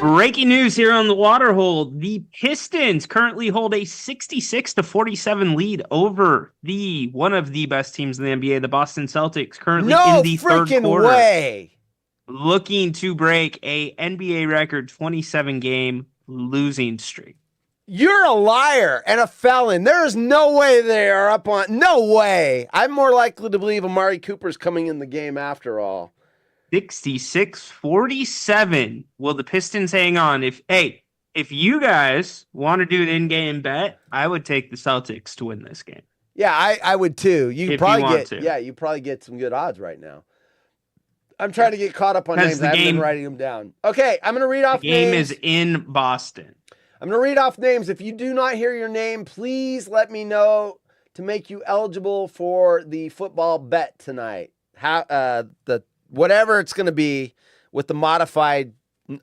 Breaking news here on the Waterhole. The Pistons currently hold a 66-47 lead over one of the best teams in the NBA, the Boston Celtics, currently No in the third freaking quarter. way. Looking to break a NBA record 27-game losing streak. You're a liar and a felon. There is no way they are up on. No way. I'm more likely to believe Amari Cooper's coming in the game after all. 66-47. Will the Pistons hang on? If you guys want to do an in-game bet, I would take the Celtics to win this game. Yeah, I would too. You If could you probably want get to. you probably get some good odds right now. I'm trying to get caught up on Because names. the I haven't been game- writing them down. Okay, I'm gonna read off The game names. is in Boston. I'm going to read off names. If you do not hear your name, please let me know to make you eligible for the football bet tonight. The whatever it's going to be with the modified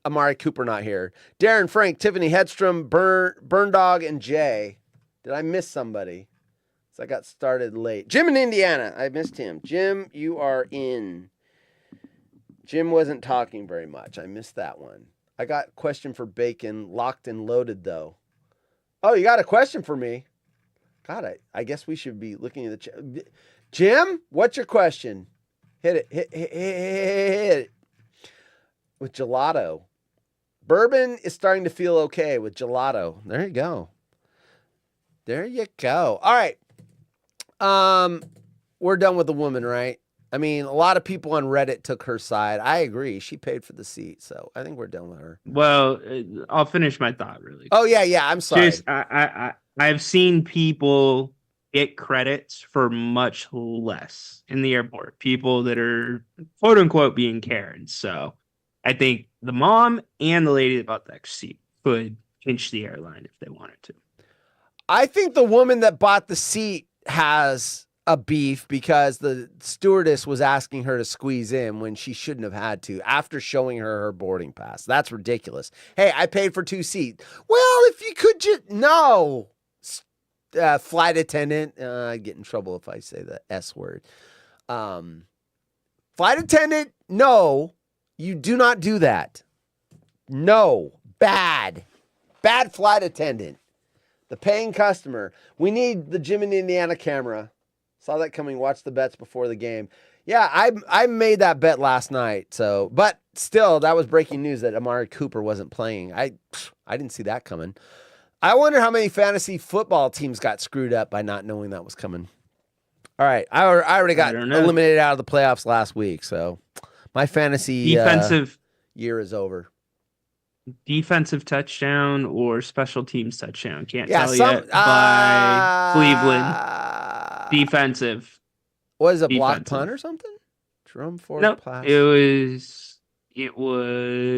Amari Cooper not here. Darren, Frank, Tiffany, Hedstrom, Burn Dog, and Jay. Did I miss somebody? So I got started late. Jim in Indiana. I missed him. Jim, you are in. Jim wasn't talking very much. I missed that one. I got question for Bacon, locked and loaded, though. Oh, you got a question for me? God, I guess we should be looking at the chat. Jim, what's your question? Hit it. Hit it. With gelato. Bourbon is starting to feel okay with gelato. There you go. There you go. All right. We're done with the woman, right? I mean, a lot of people on Reddit took her side. I agree. She paid for the seat, so I think we're done with her. Well, I'll finish my thought really. Oh yeah. I'm sorry. Just, I've seen people get credits for much less in the airport. People that are quote unquote being Karens. So I think the mom and the lady that bought the extra seat could pinch the airline if they wanted to. I think the woman that bought the seat has a beef because the stewardess was asking her to squeeze in when she shouldn't have had to after showing her boarding pass. That's ridiculous. Hey, I paid for 2 seats. Well, if you could just... No. Flight attendant. I get in trouble if I say the S word. Flight attendant, no. You do not do that. No. Bad. Bad flight attendant. The paying customer. We need the Jim in Indiana camera. Saw that coming. Watch the bets before the game. Yeah, I made that bet last night. So, but still, that was breaking news that Amari Cooper wasn't playing. I didn't see that coming. I wonder how many fantasy football teams got screwed up by not knowing that was coming. All right, I already got eliminated out of the playoffs last week, so my fantasy defensive year is over. Defensive touchdown or special teams touchdown? Can't tell yet. By Cleveland. Defensive. Was it a block punt or something? Jerome Ford. Nope. It was.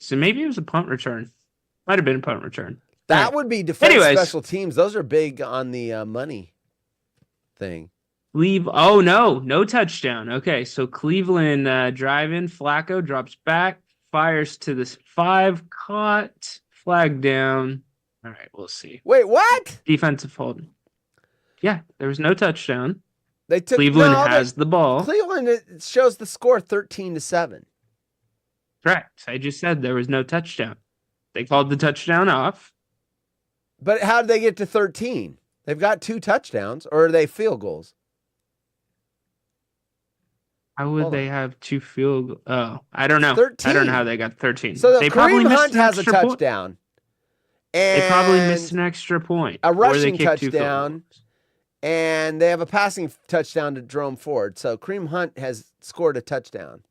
So maybe it was a punt return. Might have been a punt return. That would be defense special teams. Those are big on the money thing. Oh, no touchdown. Okay, so Cleveland driving. Flacco drops back, fires to the 5, caught, flag down. All right, we'll see. Wait, what? Defensive holding. Yeah, there was no touchdown. They took Cleveland has the ball. Cleveland, it shows the score 13-7. Correct. I just said there was no touchdown. They called the touchdown off. But how did they get to 13? They've got 2 touchdowns, or are they field goals? How would they have 2 field goals? Oh, I don't know. 13. I don't know how they got 13. So they Kareem Hunt has a touchdown. And they probably missed an extra point. A rushing touchdown. And they have a passing touchdown to Jerome Ford. So Kareem Hunt has scored a touchdown.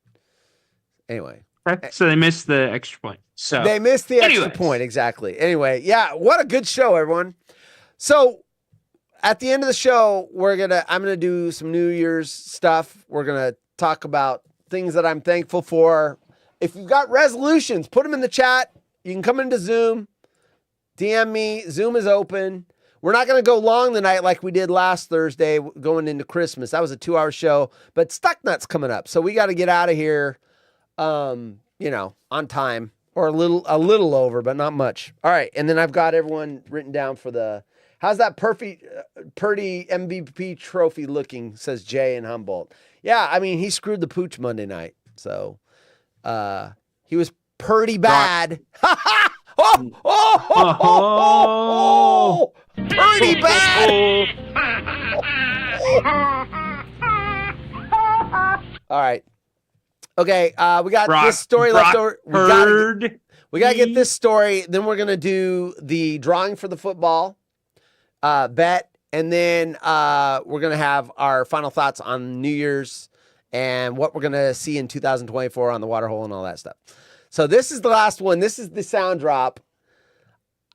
Anyway. Okay, so they missed the extra point. So they missed the extra point, exactly. Anyway, yeah, what a good show, everyone. So at the end of the show, I'm gonna do some New Year's stuff. We're gonna talk about things that I'm thankful for. If you've got resolutions, put them in the chat. You can come into Zoom, DM me. Zoom is open. We're not going to go long tonight like we did last Thursday going into Christmas. That was a 2-hour show, but Stucknut's coming up. So we got to get out of here, on time or a little over, but not much. All right. And then I've got everyone written down for how's that Purdy MVP trophy looking, says Jay in Humboldt. Yeah. I mean, he screwed the pooch Monday night. So, he was Purdy bad. Purdy bad. All right. Okay. We got this story left over. We got to get this story. Then we're going to do the drawing for the football bet. And then we're going to have our final thoughts on New Year's and what we're going to see in 2024 on the water hole and all that stuff. So this is the last one. This is the sound drop.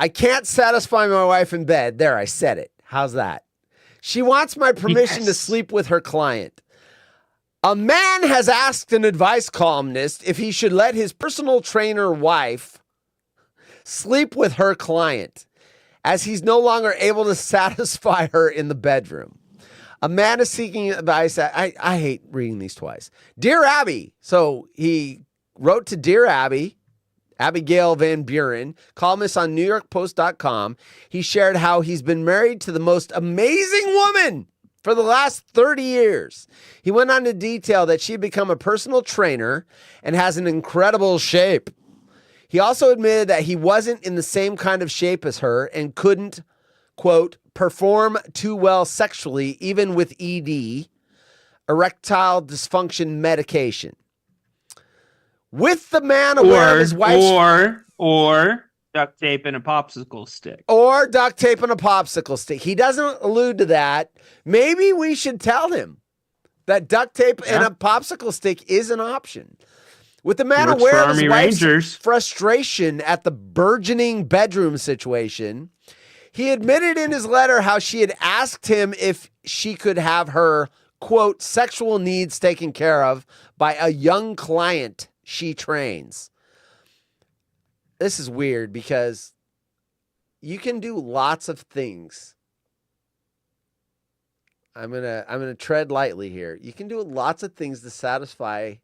I can't satisfy my wife in bed. There, I said it. How's that? She wants my permission to sleep with her client. A man has asked an advice columnist if he should let his personal trainer wife sleep with her client, as he's no longer able to satisfy her in the bedroom. A man is seeking advice. I hate reading these twice. Dear Abby. So he wrote to Dear Abby, Abigail Van Buren, columnist on NewYorkPost.com. He shared how he's been married to the most amazing woman for the last 30 years. He went on to detail that she had become a personal trainer and has an incredible shape. He also admitted that he wasn't in the same kind of shape as her and couldn't, quote, perform too well sexually, even with ED, erectile dysfunction medication. With the man aware of his wife's... Or duct tape and a popsicle stick. Or duct tape and a popsicle stick. He doesn't allude to that. Maybe we should tell him that duct tape and a popsicle stick is an option. With the man aware of his wife's frustration at the burgeoning bedroom situation, he admitted in his letter how she had asked him if she could have her, quote, sexual needs taken care of by a young client she trains. This is weird because you can do lots of things. I'm gonna tread lightly here. You can do lots of things to satisfy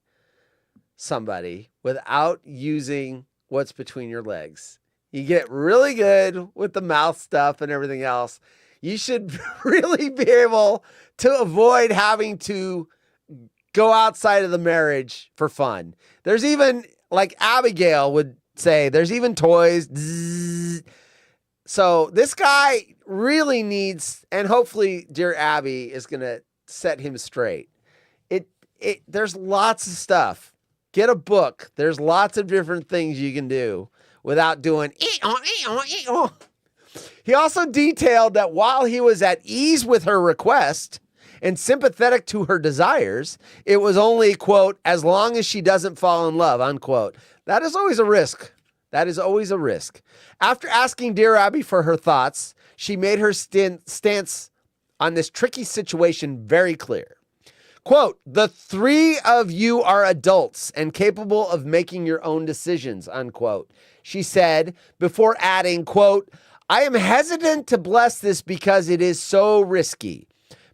somebody without using what's between your legs. You get really good with the mouth stuff and everything else. You should really be able to avoid having to go outside of the marriage for fun. There's even, like Abigail would say, there's even toys. Zzz. So this guy really needs, and hopefully dear Abby is going to set him straight. There's lots of stuff. Get a book. There's lots of different things you can do without doing He also detailed that while he was at ease with her request and sympathetic to her desires, it was only, quote, as long as she doesn't fall in love, unquote. That is always a risk. That is always a risk. After asking dear Abby for her thoughts, she made her stance on this tricky situation very clear. Quote, the three of you are adults and capable of making your own decisions, unquote. She said before adding, quote, I am hesitant to bless this because it is so risky.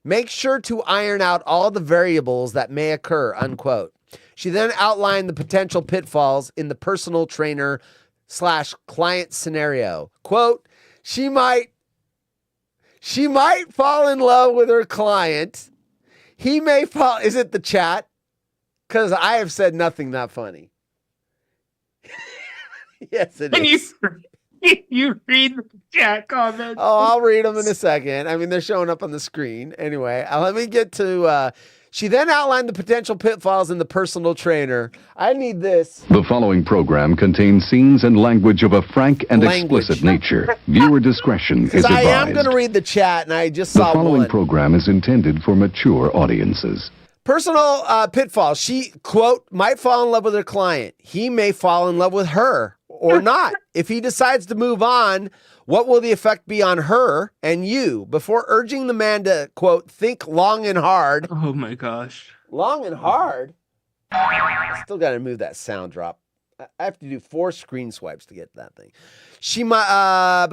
Make sure to iron out all the variables that may occur, unquote. She then outlined the potential pitfalls in the personal trainer / client scenario. Quote, she might fall in love with her client. He may fall. Is it the chat? Because I have said nothing not funny. Yes, it is. You read the chat comments. Oh, I'll read them in a second. I mean, they're showing up on the screen. Anyway, let me get to... she then outlined the potential pitfalls in the personal trainer. I need this. The following program contains scenes and language of a frank and explicit nature. Viewer discretion is advised. I am going to read the chat, and I just saw The following one. program is intended for mature audiences. Personal pitfalls. She, quote, might fall in love with her client. He may fall in love with her or not. If he decides to move on, what will the effect be on her and you? Before urging the man to, quote, think long and hard. Oh my gosh. Long and hard? I still got to move that sound drop. I have to do 4 screen swipes to get that thing. She might,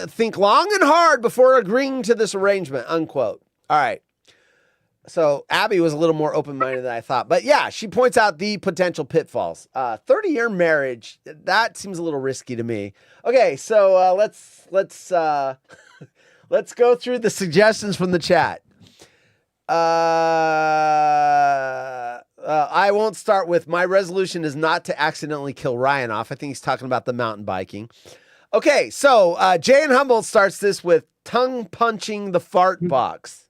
think long and hard before agreeing to this arrangement, unquote. All right. So Abby was a little more open-minded than I thought. But yeah, she points out the potential pitfalls. 30-year marriage, that seems a little risky to me. Okay, so let's go through the suggestions from the chat. I won't start with my resolution is not to accidentally kill Ryan off. I think he's talking about the mountain biking. Okay, so Jay and Humboldt starts this with tongue punching the fart box.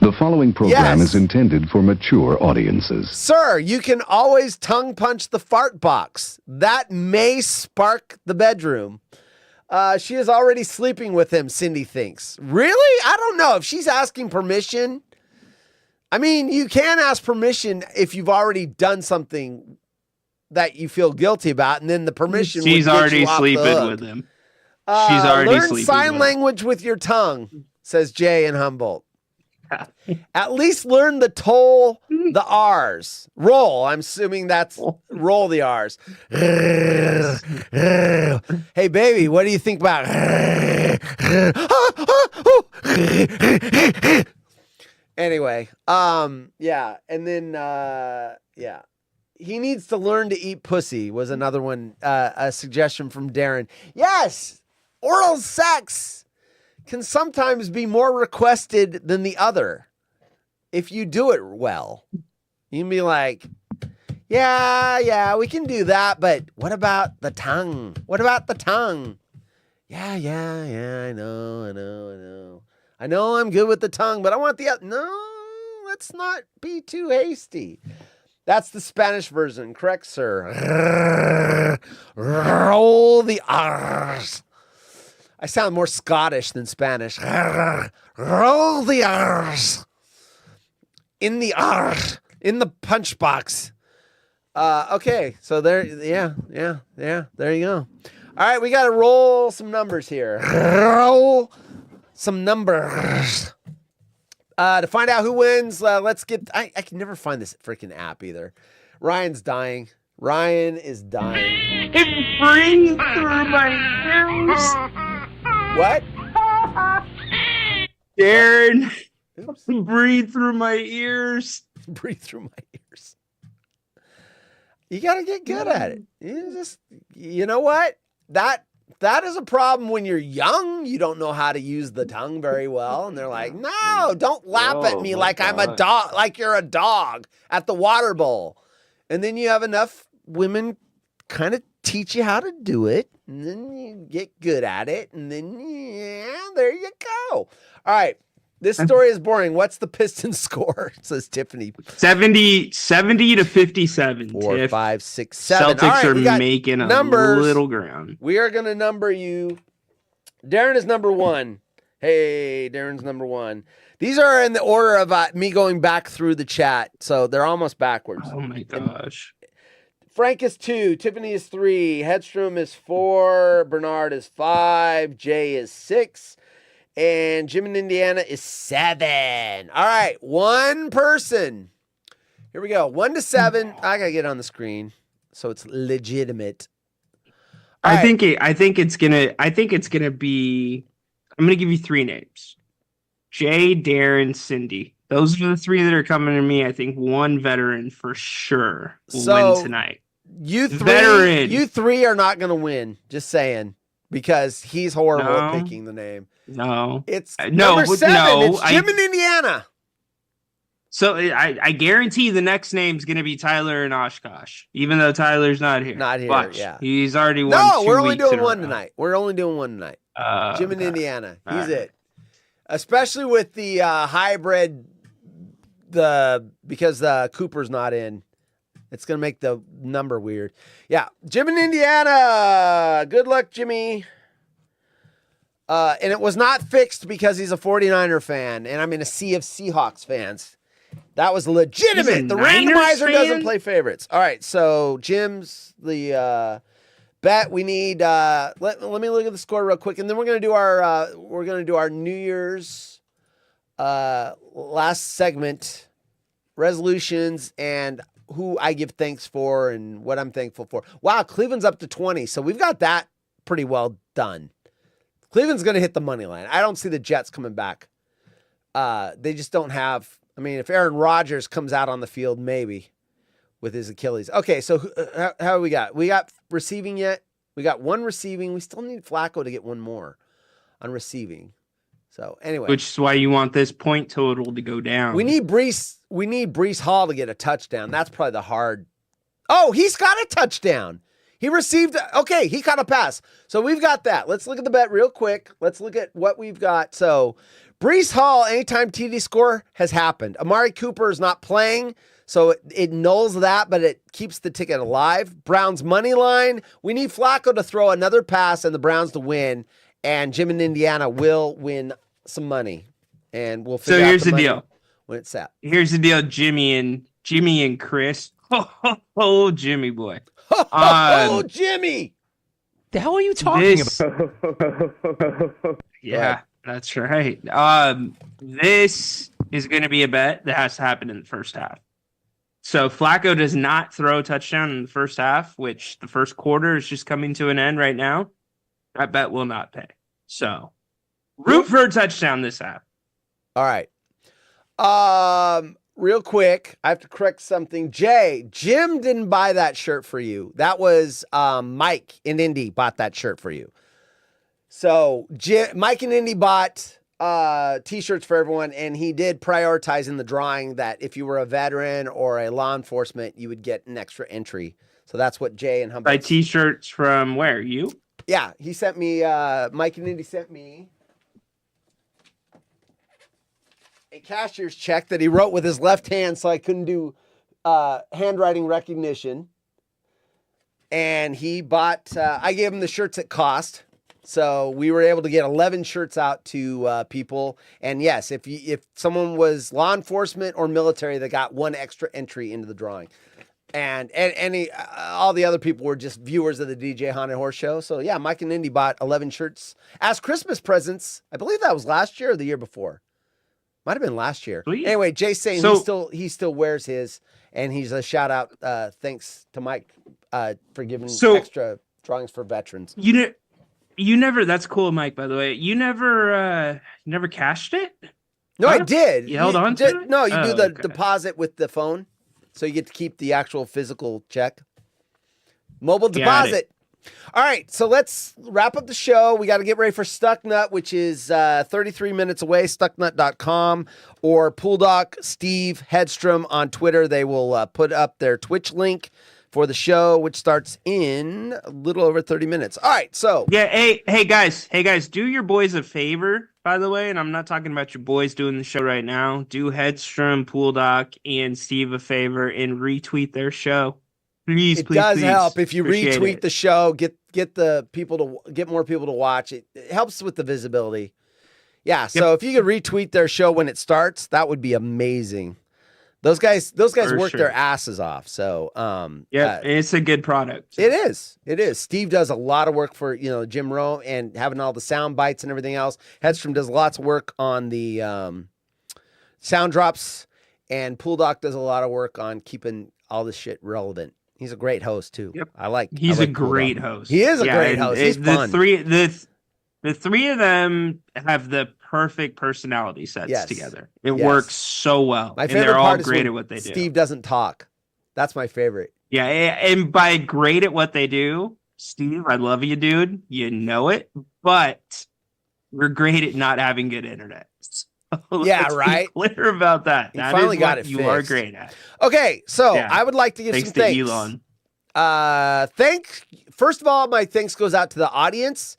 The following program is intended for mature audiences. Sir, you can always tongue punch the fart box. That may spark the bedroom. She is already sleeping with him, Cindy thinks. Really? I don't know. If she's asking permission, I mean, you can ask permission if you've already done something that you feel guilty about, and then the permission would She's get already you off the sleeping hook. with him. She's already learn sleeping sign with language with your tongue, says Jay and Humboldt. At least learn the R's. Roll. I'm assuming that's roll the R's. Hey, baby, what do you think about? Anyway, yeah. And then, yeah. He needs to learn to eat pussy was another one, a suggestion from Darren. Yes, oral sex can sometimes be more requested than the other if you do it well. You can be like, Yeah, we can do that, but what about the tongue? What about the tongue? Yeah, I know. I know I'm good with the tongue, but I want the... No, let's not be too hasty. That's the Spanish version. Correct, sir. Roll the R's. I sound more Scottish than Spanish. Roll the R's. In the R. In the punch box. Okay, so there, yeah, there you go. All right, we got to roll some numbers here. Roll some numbers. To find out who wins, let's get... I can never find this freaking app either. Ryan's dying. Ryan is dying. It breathes through my ears. What? Darren, breathe through my ears. Breathe through my ears. You got to get good at it. You know what? That is a problem when you're young. You don't know how to use the tongue very well. And they're like, no, don't lap at me like I'm a dog, like you're a dog at the water bowl. And then you have enough women kind of teach you how to do it. And then you get good at it. And then, there you go. All right. This story is boring. What's the Pistons score? Says Tiffany. 70 to 57. 4, 5, 6, 7. Celtics are making numbers. A little ground. We are going to number you. Darren is number 1. Hey, Darren's number 1. These are in the order of me going back through the chat. So they're almost backwards. Oh, my gosh. Frank is 2. Tiffany is 3. Hedstrom is 4. Bernard is 5. Jay is 6. And Jim in Indiana is 7. All right, one person. Here we go. 1 to 7. I gotta get on the screen so it's legitimate. I think it's gonna be. I'm gonna give you 3 names: Jay, Darren, Cindy. Those are the 3 that are coming to me. I think one veteran for sure will win tonight. You 3 are not gonna win. Just saying, because he's horrible at picking the name. No, it's number 7. It's Jim in Indiana. So I guarantee the next name's going to be Tyler and Oshkosh, even though Tyler's not here. Not here, Watch. Yeah. He's already won. No, 2 we're only weeks doing one tonight. We're only doing one tonight. Jim in Indiana. He's it. Especially with the hybrid, because Cooper's not in. It's going to make the number weird. Yeah, Jim in Indiana. Good luck, Jimmy. And it was not fixed because he's a 49er fan, and I'm in a sea of Seahawks fans. That was legitimate. The randomizer doesn't play favorites. All right, so Jim's the bet. We need. Let me look at the score real quick, and then we're gonna do our New Year's last segment resolutions and who I give thanks for and what I'm thankful for. Wow, Cleveland's up to 20, so we've got that pretty well done. Cleveland's going to hit the money line. I don't see the Jets coming back. They just don't have... I mean, if Aaron Rodgers comes out on the field, maybe, with his Achilles. Okay, so how we got? We got receiving yet? We got 1 receiving. We still need Flacco to get 1 more on receiving. So, anyway. Which is why you want this point total to go down. We need Breece Hall to get a touchdown. That's probably the hard... Oh, he's got a touchdown. He received, okay, he caught a pass. So we've got that. Let's look at the bet real quick. Let's look at what we've got. So Breece Hall, anytime TD score has happened. Amari Cooper is not playing, so it nulls that, but it keeps the ticket alive. Browns money line. We need Flacco to throw another pass and the Browns to win, and Jim in Indiana will win some money. And we'll figure out here's the deal. When it's set. Here's the deal, Jimmy and Chris. Oh, Jimmy boy. Oh, Jimmy! The hell are you talking about? Yeah, that's right. This is going to be a bet that has to happen in the first half. So Flacco does not throw a touchdown in the first half, which the first quarter is just coming to an end right now. That bet will not pay. So root for a touchdown this half. All right. Real quick, I have to correct something. Jim didn't buy that shirt for you. That was Mike in Indy bought that shirt for you. So Mike in Indy bought t-shirts for everyone, and he did prioritize in the drawing that if you were a veteran or a law enforcement, you would get an extra entry. So that's what Jay and Humbug. Buy t-shirts from where? You? Yeah, he sent me, Mike and Indy sent me a cashier's check that he wrote with his left hand, so I couldn't do handwriting recognition. And he bought, I gave him the shirts at cost. So we were able to get 11 shirts out to people. And yes, if someone was law enforcement or military, they got one extra entry into the drawing. And all the other people were just viewers of the DJ Haunted Horse Show. So yeah, Mike and Indy bought 11 shirts as Christmas presents. I believe that was last year or the year before. Might have been last year. Sweet. Anyway, Jay's saying he still wears his, and he's a shout out. Thanks to Mike for giving extra drawings for veterans. You never. That's cool, Mike. By the way, you never cashed it. No, I did. You held on to it. No, you do the deposit with the phone. So you get to keep the actual physical check. Mobile deposit. All right, so let's wrap up the show. We got to get ready for Stucknut, which is 33 minutes away, stucknut.com, or Pooldoc Steve Hedstrom on Twitter. They will put up their Twitch link for the show, which starts in a little over 30 minutes. All right, so. Yeah, hey guys, do your boys a favor, by the way, and I'm not talking about your boys doing the show right now. Do Hedstrom, Pooldoc, and Steve a favor and retweet their show. Please, it does please. help if you Appreciate retweet it. the show, get more people to watch. It helps with the visibility. Yeah, so if you could retweet their show when it starts, that would be amazing. Those guys work their asses off. So it's a good product. It is. Steve does a lot of work for Jim Rome and having all the sound bites and everything else. Hedstrom does lots of work on the sound drops, and Pooldoc does a lot of work on keeping all this shit relevant. He's a great host too. Yep. He's a great host. He is a great host. He's fun. The three of them have the perfect personality sets together. It works so well. My favorite and they're all part is great when at what they do. Steve doesn't talk. That's my favorite. Yeah, and by great at what they do, Steve, I love you, dude. You know it, but we're great at not having good internet. So yeah, right. Be clear about that. He finally got it you fixed. Are great at. Okay, so I would like to give some thanks. Elon. First of all, my thanks goes out to the audience.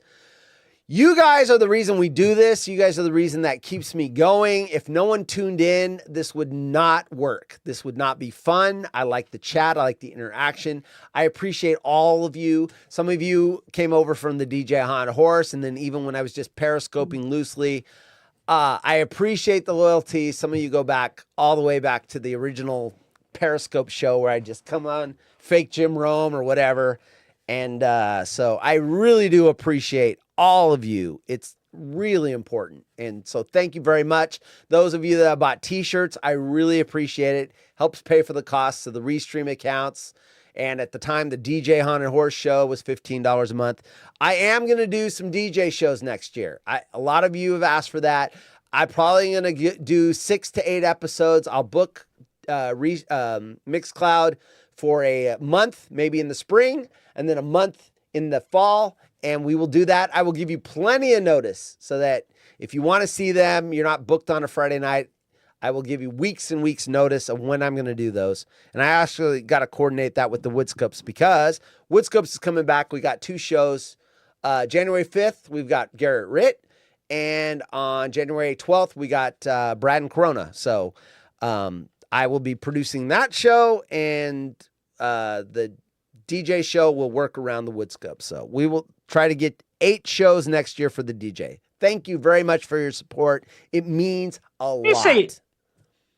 You guys are the reason we do this. You guys are the reason that keeps me going. If no one tuned in, this would not work. This would not be fun. I like the chat. I like the interaction. I appreciate all of you. Some of you came over from the DJ Haunted Horse, and then even when I was just periscoping loosely, I appreciate the loyalty. Some of you go back all the way back to the original Periscope show where I just come on, fake Jim Rome or whatever. And so I really do appreciate all of you. It's really important. And so thank you very much. Those of you that have bought t-shirts, I really appreciate it. Helps pay for the costs of the Restream accounts. And at the time, the DJ Haunted Horse show was $15 a month. I am going to do some DJ shows next year. A lot of you have asked for that. I'm probably going to do 6 to 8 episodes. I'll book Mixcloud for a month, maybe in the spring, and then a month in the fall. And we will do that. I will give you plenty of notice so that if you want to see them, you're not booked on a Friday night. I will give you weeks and weeks notice of when I'm going to do those. And I actually got to coordinate that with the Woodscopes because Woodscopes is coming back. We got 2 shows. January 5th, we've got Garrett Ritt. And on January 12th, we got Brad and Corona. So I will be producing that show, and the DJ show will work around the Woodscope. So we will try to get 8 shows next year for the DJ. Thank you very much for your support. It means a lot.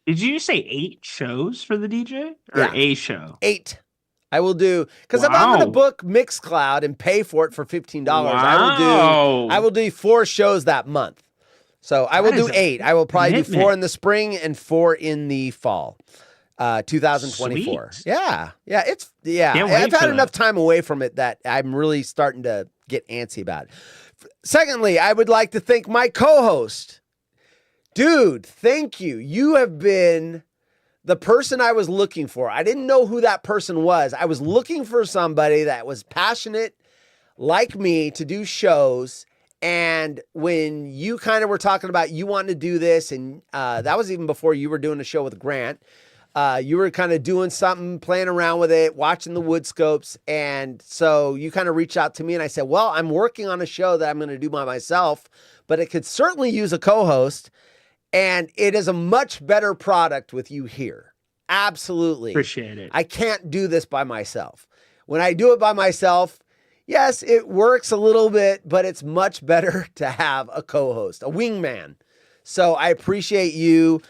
Did you say 8 shows for the DJ or a show? 8. I will do, because if I'm going to book Mixcloud and pay for it for $15, I will do 4 shows that month. So I will do 8. I will probably do 4 in the spring and 4 in the fall. 2024. Sweet. Yeah. I've had enough time away from it that I'm really starting to get antsy about it. Secondly, I would like to thank my co-host. Dude, thank you. You have been the person I was looking for. I didn't know who that person was. I was looking for somebody that was passionate like me to do shows And when you kind of were talking about you wanting to do this, and that was even before you were doing a show with Grant, you were kind of doing something, playing around with it, watching the wood scopes. And so you kind of reached out to me and I said, well, I'm working on a show that I'm going to do by myself, but it could certainly use a co-host. And it is a much better product with you here. Absolutely. Appreciate it. I can't do this by myself. When I do it by myself, yes, it works a little bit, but it's much better to have a co-host, a wingman. So I appreciate you.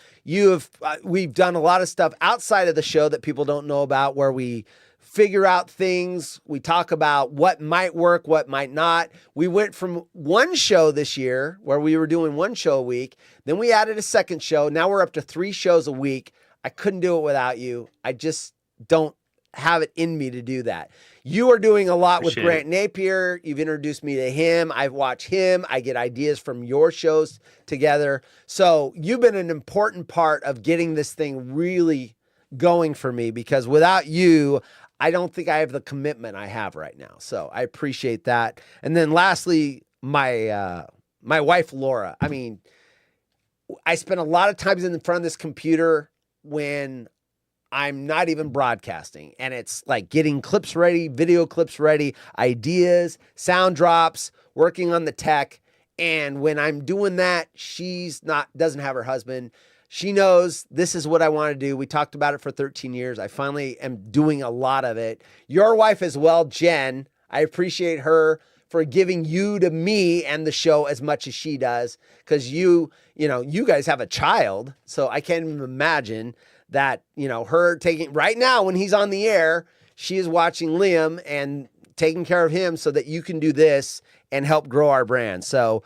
We've done a lot of stuff outside of the show that people don't know about, where we figure out things. We talk about what might work, what might not. We went from one show this year where we were doing one show a week. Then we added a second show. Now we're up to 3 shows a week. I couldn't do it without you. I just don't have it in me to do that. You are doing a lot with Grant Napier. You've introduced me to him. I've watched him. I get ideas from your shows together. So you've been an important part of getting this thing really going for me, because without you, I don't think I have the commitment I have right now. So I appreciate that. And then lastly, my wife, Laura. I mean, I spend a lot of times in front of this computer when I'm not even broadcasting, and it's like getting clips ready, video clips ready, ideas, sound drops, working on the tech. And when I'm doing that, doesn't have her husband. She knows this is what I want to do. We talked about it for 13 years. I finally am doing a lot of it. Your wife as well, Jen. I appreciate her for giving you to me and the show as much as she does, because you guys have a child. So I can't even imagine that, her taking right now when he's on the air, she is watching Liam and taking care of him so that you can do this and help grow our brand. So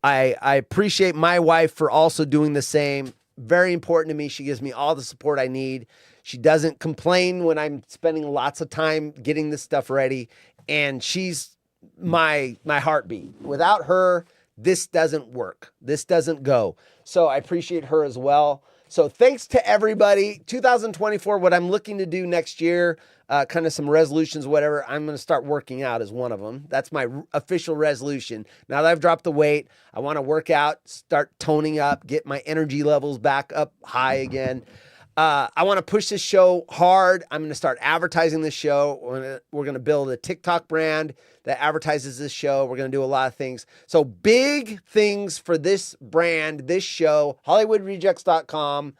I appreciate my wife for also doing the same. Very important to me. She gives me all the support I need. She doesn't complain when I'm spending lots of time getting this stuff ready. And she's my heartbeat. Without her, this doesn't work. This doesn't go. So I appreciate her as well. So thanks to everybody. 2024, what I'm looking to do next year, kind of some resolutions, whatever, I'm going to start working out as one of them. That's my official resolution. Now that I've dropped the weight, I want to work out, start toning up, get my energy levels back up high again. I want to push this show hard. I'm going to start advertising this show. We're going to build a TikTok brand that advertises this show. We're going to do a lot of things. So big things for this brand, this show, HollywoodRejects.com,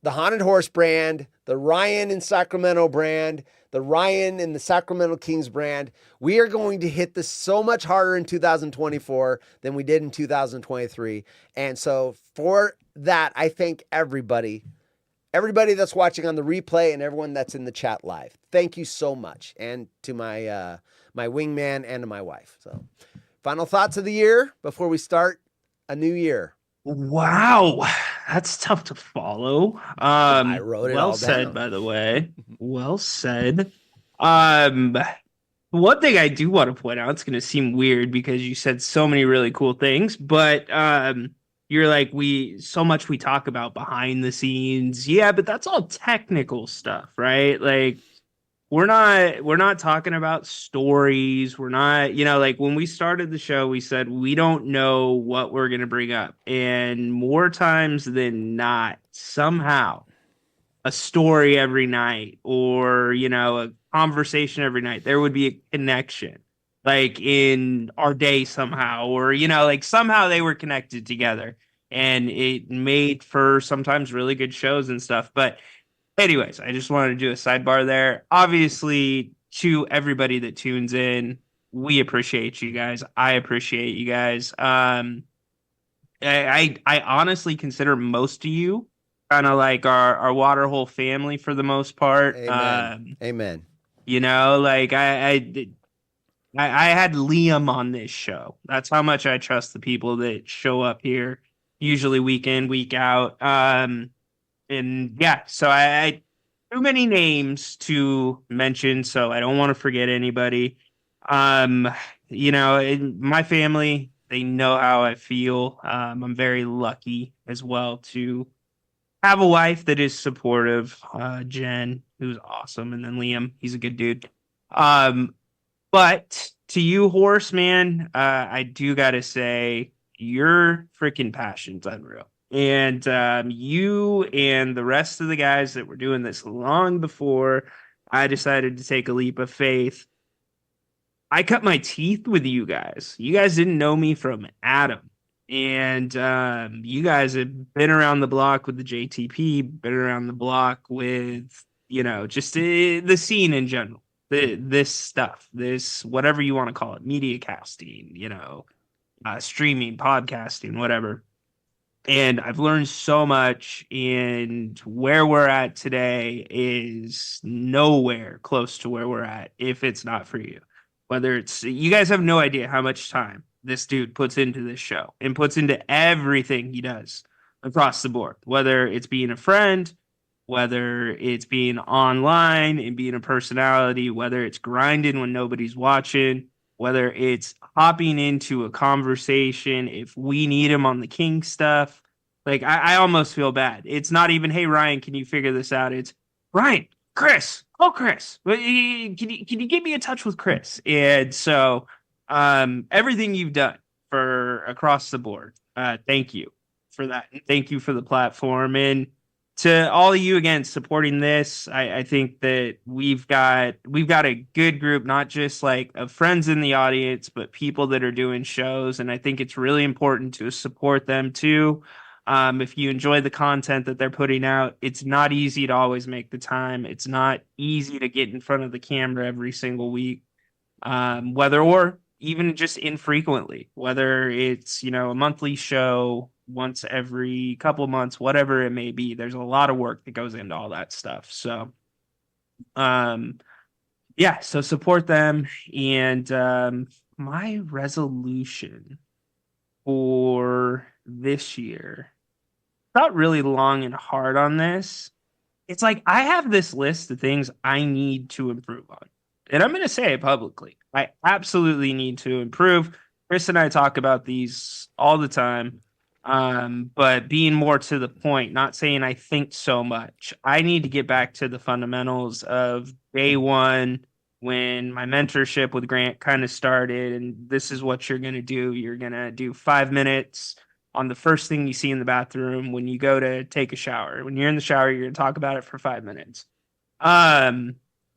the Haunted Horse brand, the Ryan in Sacramento brand, the Ryan in the Sacramento Kings brand. We are going to hit this so much harder in 2024 than we did in 2023. And so for that, I thank everybody that's watching on the replay and everyone that's in the chat live. Thank you so much. And to my my wingman and to my wife. So final thoughts of the year before we start a new year. Wow. That's tough to follow. I wrote it well all said, down. by the way. Well said. One thing I do want to point out, it's going to seem weird because you said so many really cool things, but you're like, so much we talk about behind the scenes. Yeah, but that's all technical stuff, right? Like we're not talking about stories. We're not, like when we started the show, we said we don't know what we're going to bring up. And more times than not, somehow a story every night or, a conversation every night, there would be a connection like in our day somehow, or, like somehow they were connected together and it made for sometimes really good shows and stuff. But anyways, I just wanted to do a sidebar there. Obviously, to everybody that tunes in, we appreciate you guys. I appreciate you guys. I honestly consider most of you kind of like our Waterhole family for the most part. Amen. Amen. Like I had Liam on this show. That's how much I trust the people that show up here, usually week in, week out. And yeah, so I too many names to mention, so I don't want to forget anybody. My family, they know how I feel. I'm very lucky as well to have a wife that is supportive. Jen, who's awesome, and then Liam, he's a good dude. But to you, Horseman, I do got to say your freaking passion's unreal. And you and the rest of the guys that were doing this long before I decided to take a leap of faith, I cut my teeth with you guys. You guys didn't know me from Adam. And you guys have been around the block with the JTP, been around the block with, just the scene in general. This stuff, this, whatever you want to call it, media casting, streaming, podcasting, whatever. And I've learned so much, and where we're at today is nowhere close to where we're at if it's not for you. Whether it's, you guys have no idea how much time this dude puts into this show and puts into everything he does across the board, whether it's being a friend, whether it's being online and being a personality, whether it's grinding when nobody's watching, whether it's hopping into a conversation if we need him on the King stuff. Like, I almost feel bad. It's not even, hey, Ryan, can you figure this out? It's, Ryan, Chris, Chris, can you get me in touch with Chris? And so everything you've done for across the board, thank you for that. Thank you for the platform. And to all of you, again, supporting this, I think that we've got a good group, not just like of friends in the audience, but people that are doing shows. And I think it's really important to support them too. If you enjoy the content that they're putting out, it's not easy to always make the time. It's not easy to get in front of the camera every single week, or even just infrequently, whether it's, a monthly show, once every couple of months, whatever it may be. There's a lot of work that goes into all that stuff. So, so support them. And my resolution for this year, not really long and hard on this. It's like I have this list of things I need to improve on. And I'm going to say it publicly. I absolutely need to improve. Chris and I talk about these all the time. But being more to the point, not saying I think so much. I need to get back to the fundamentals of day one when my mentorship with Grant kind of started. And this is what you're going to do. You're going to do 5 minutes on the first thing you see in the bathroom when you go to take a shower. When you're in the shower, you're going to talk about it for 5 minutes.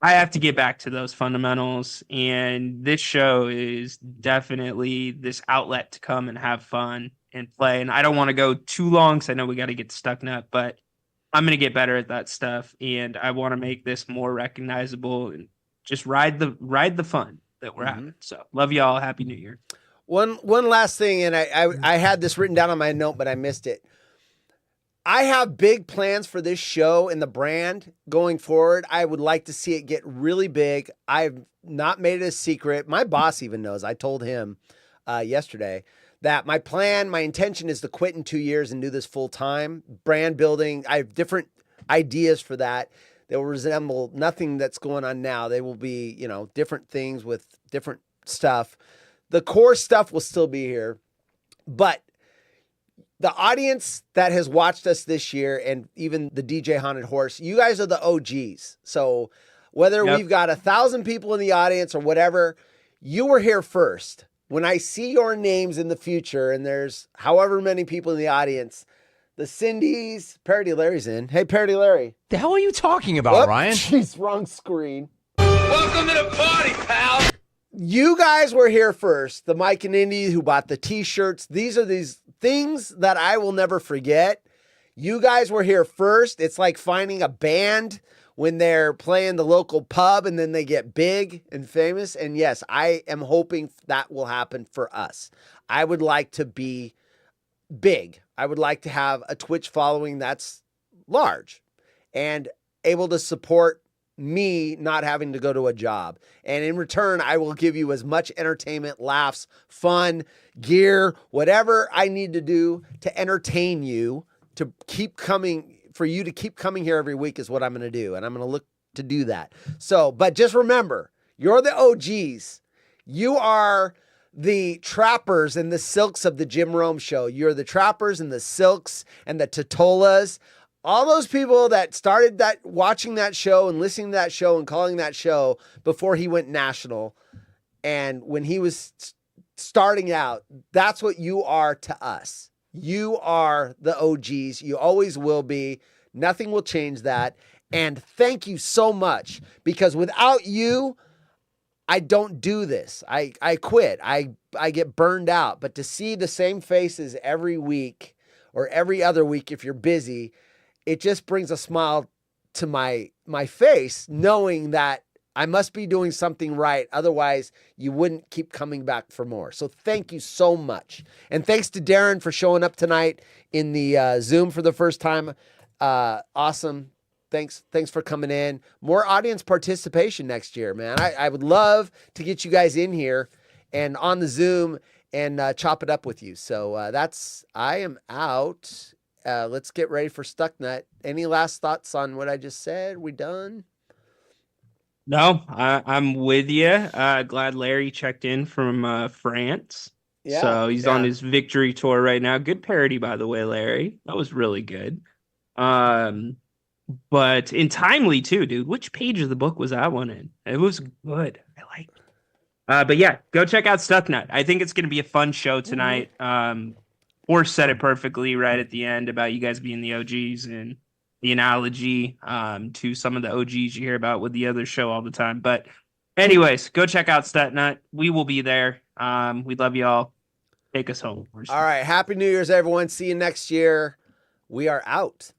I have to get back to those fundamentals, and this show is definitely this outlet to come and have fun and play. And I don't want to go too long because I know we got to get stuck nut, but I'm going to get better at that stuff, and I want to make this more recognizable and just ride the fun that we're having. So love y'all. Happy New Year. One last thing, and I had this written down on my note, but I missed it. I have big plans for this show and the brand going forward. I would like to see it get really big. I've not made it a secret. My boss even knows. I told him yesterday that my intention is to quit in 2 years and do this full time. Brand building. I have different ideas for that. They will resemble nothing that's going on now. They will be, different things with different stuff. The core stuff will still be here, but the audience that has watched us this year, and even the DJ Haunted Horse, you guys are the OGs. So whether we've got 1,000 people in the audience or whatever, you were here first. When I see your names in the future, and there's however many people in the audience, the Cindy's, Parody Larry's in. Hey, Parody Larry. The hell are you talking about, Ryan? Jeez, wrong screen. Welcome to the party, pal. You guys were here first. The Mike and Indy who bought the t-shirts. These are these things that I will never forget. You guys were here first. It's like finding a band when they're playing the local pub and then they get big and famous. And yes, I am hoping that will happen for us. I would like to be big. I would like to have a Twitch following that's large and able to support me not having to go to a job. And in return, I will give you as much entertainment, laughs, fun, gear, whatever I need to do to entertain you, to keep coming, for you to keep coming here every week is what I'm going to do. And I'm going to look to do that. So, but just remember, you're the OGs. You are the trappers and the silks of the Jim Rome show. You're the trappers and the silks and the Totolas. All those people that started watching that show and listening to that show and calling that show before he went national, And when he was starting out, that's what you are to us. You are the OGs. You always will be. Nothing will change that. And thank you so much, because without you, I don't do this. I quit. I get burned out. But to see the same faces every week or every other week, if you're busy, it just brings a smile to my face, knowing that I must be doing something right. Otherwise, you wouldn't keep coming back for more. So thank you so much. And thanks to Darren for showing up tonight in the Zoom for the first time. Awesome. Thanks for coming in. More audience participation next year, man. I would love to get you guys in here and on the Zoom and chop it up with you. So I am out. Let's get ready for Stucknut. Any last thoughts on what I just said? We done? No, I'm with you. Glad Larry checked in from France. Yeah, so he's on his victory tour right now. Good parody, by the way, Larry. That was really good. But in timely too, dude. Which page of the book was that one in? It was good. I like it. But yeah, go check out Stucknut. I think it's going to be a fun show tonight. Horse said it perfectly right at the end about you guys being the OGs and the analogy to some of the OGs you hear about with the other show all the time. But anyways, go check out Stucknut. We will be there. We love you all. Take us home. All right. Happy New Year's, everyone. See you next year. We are out.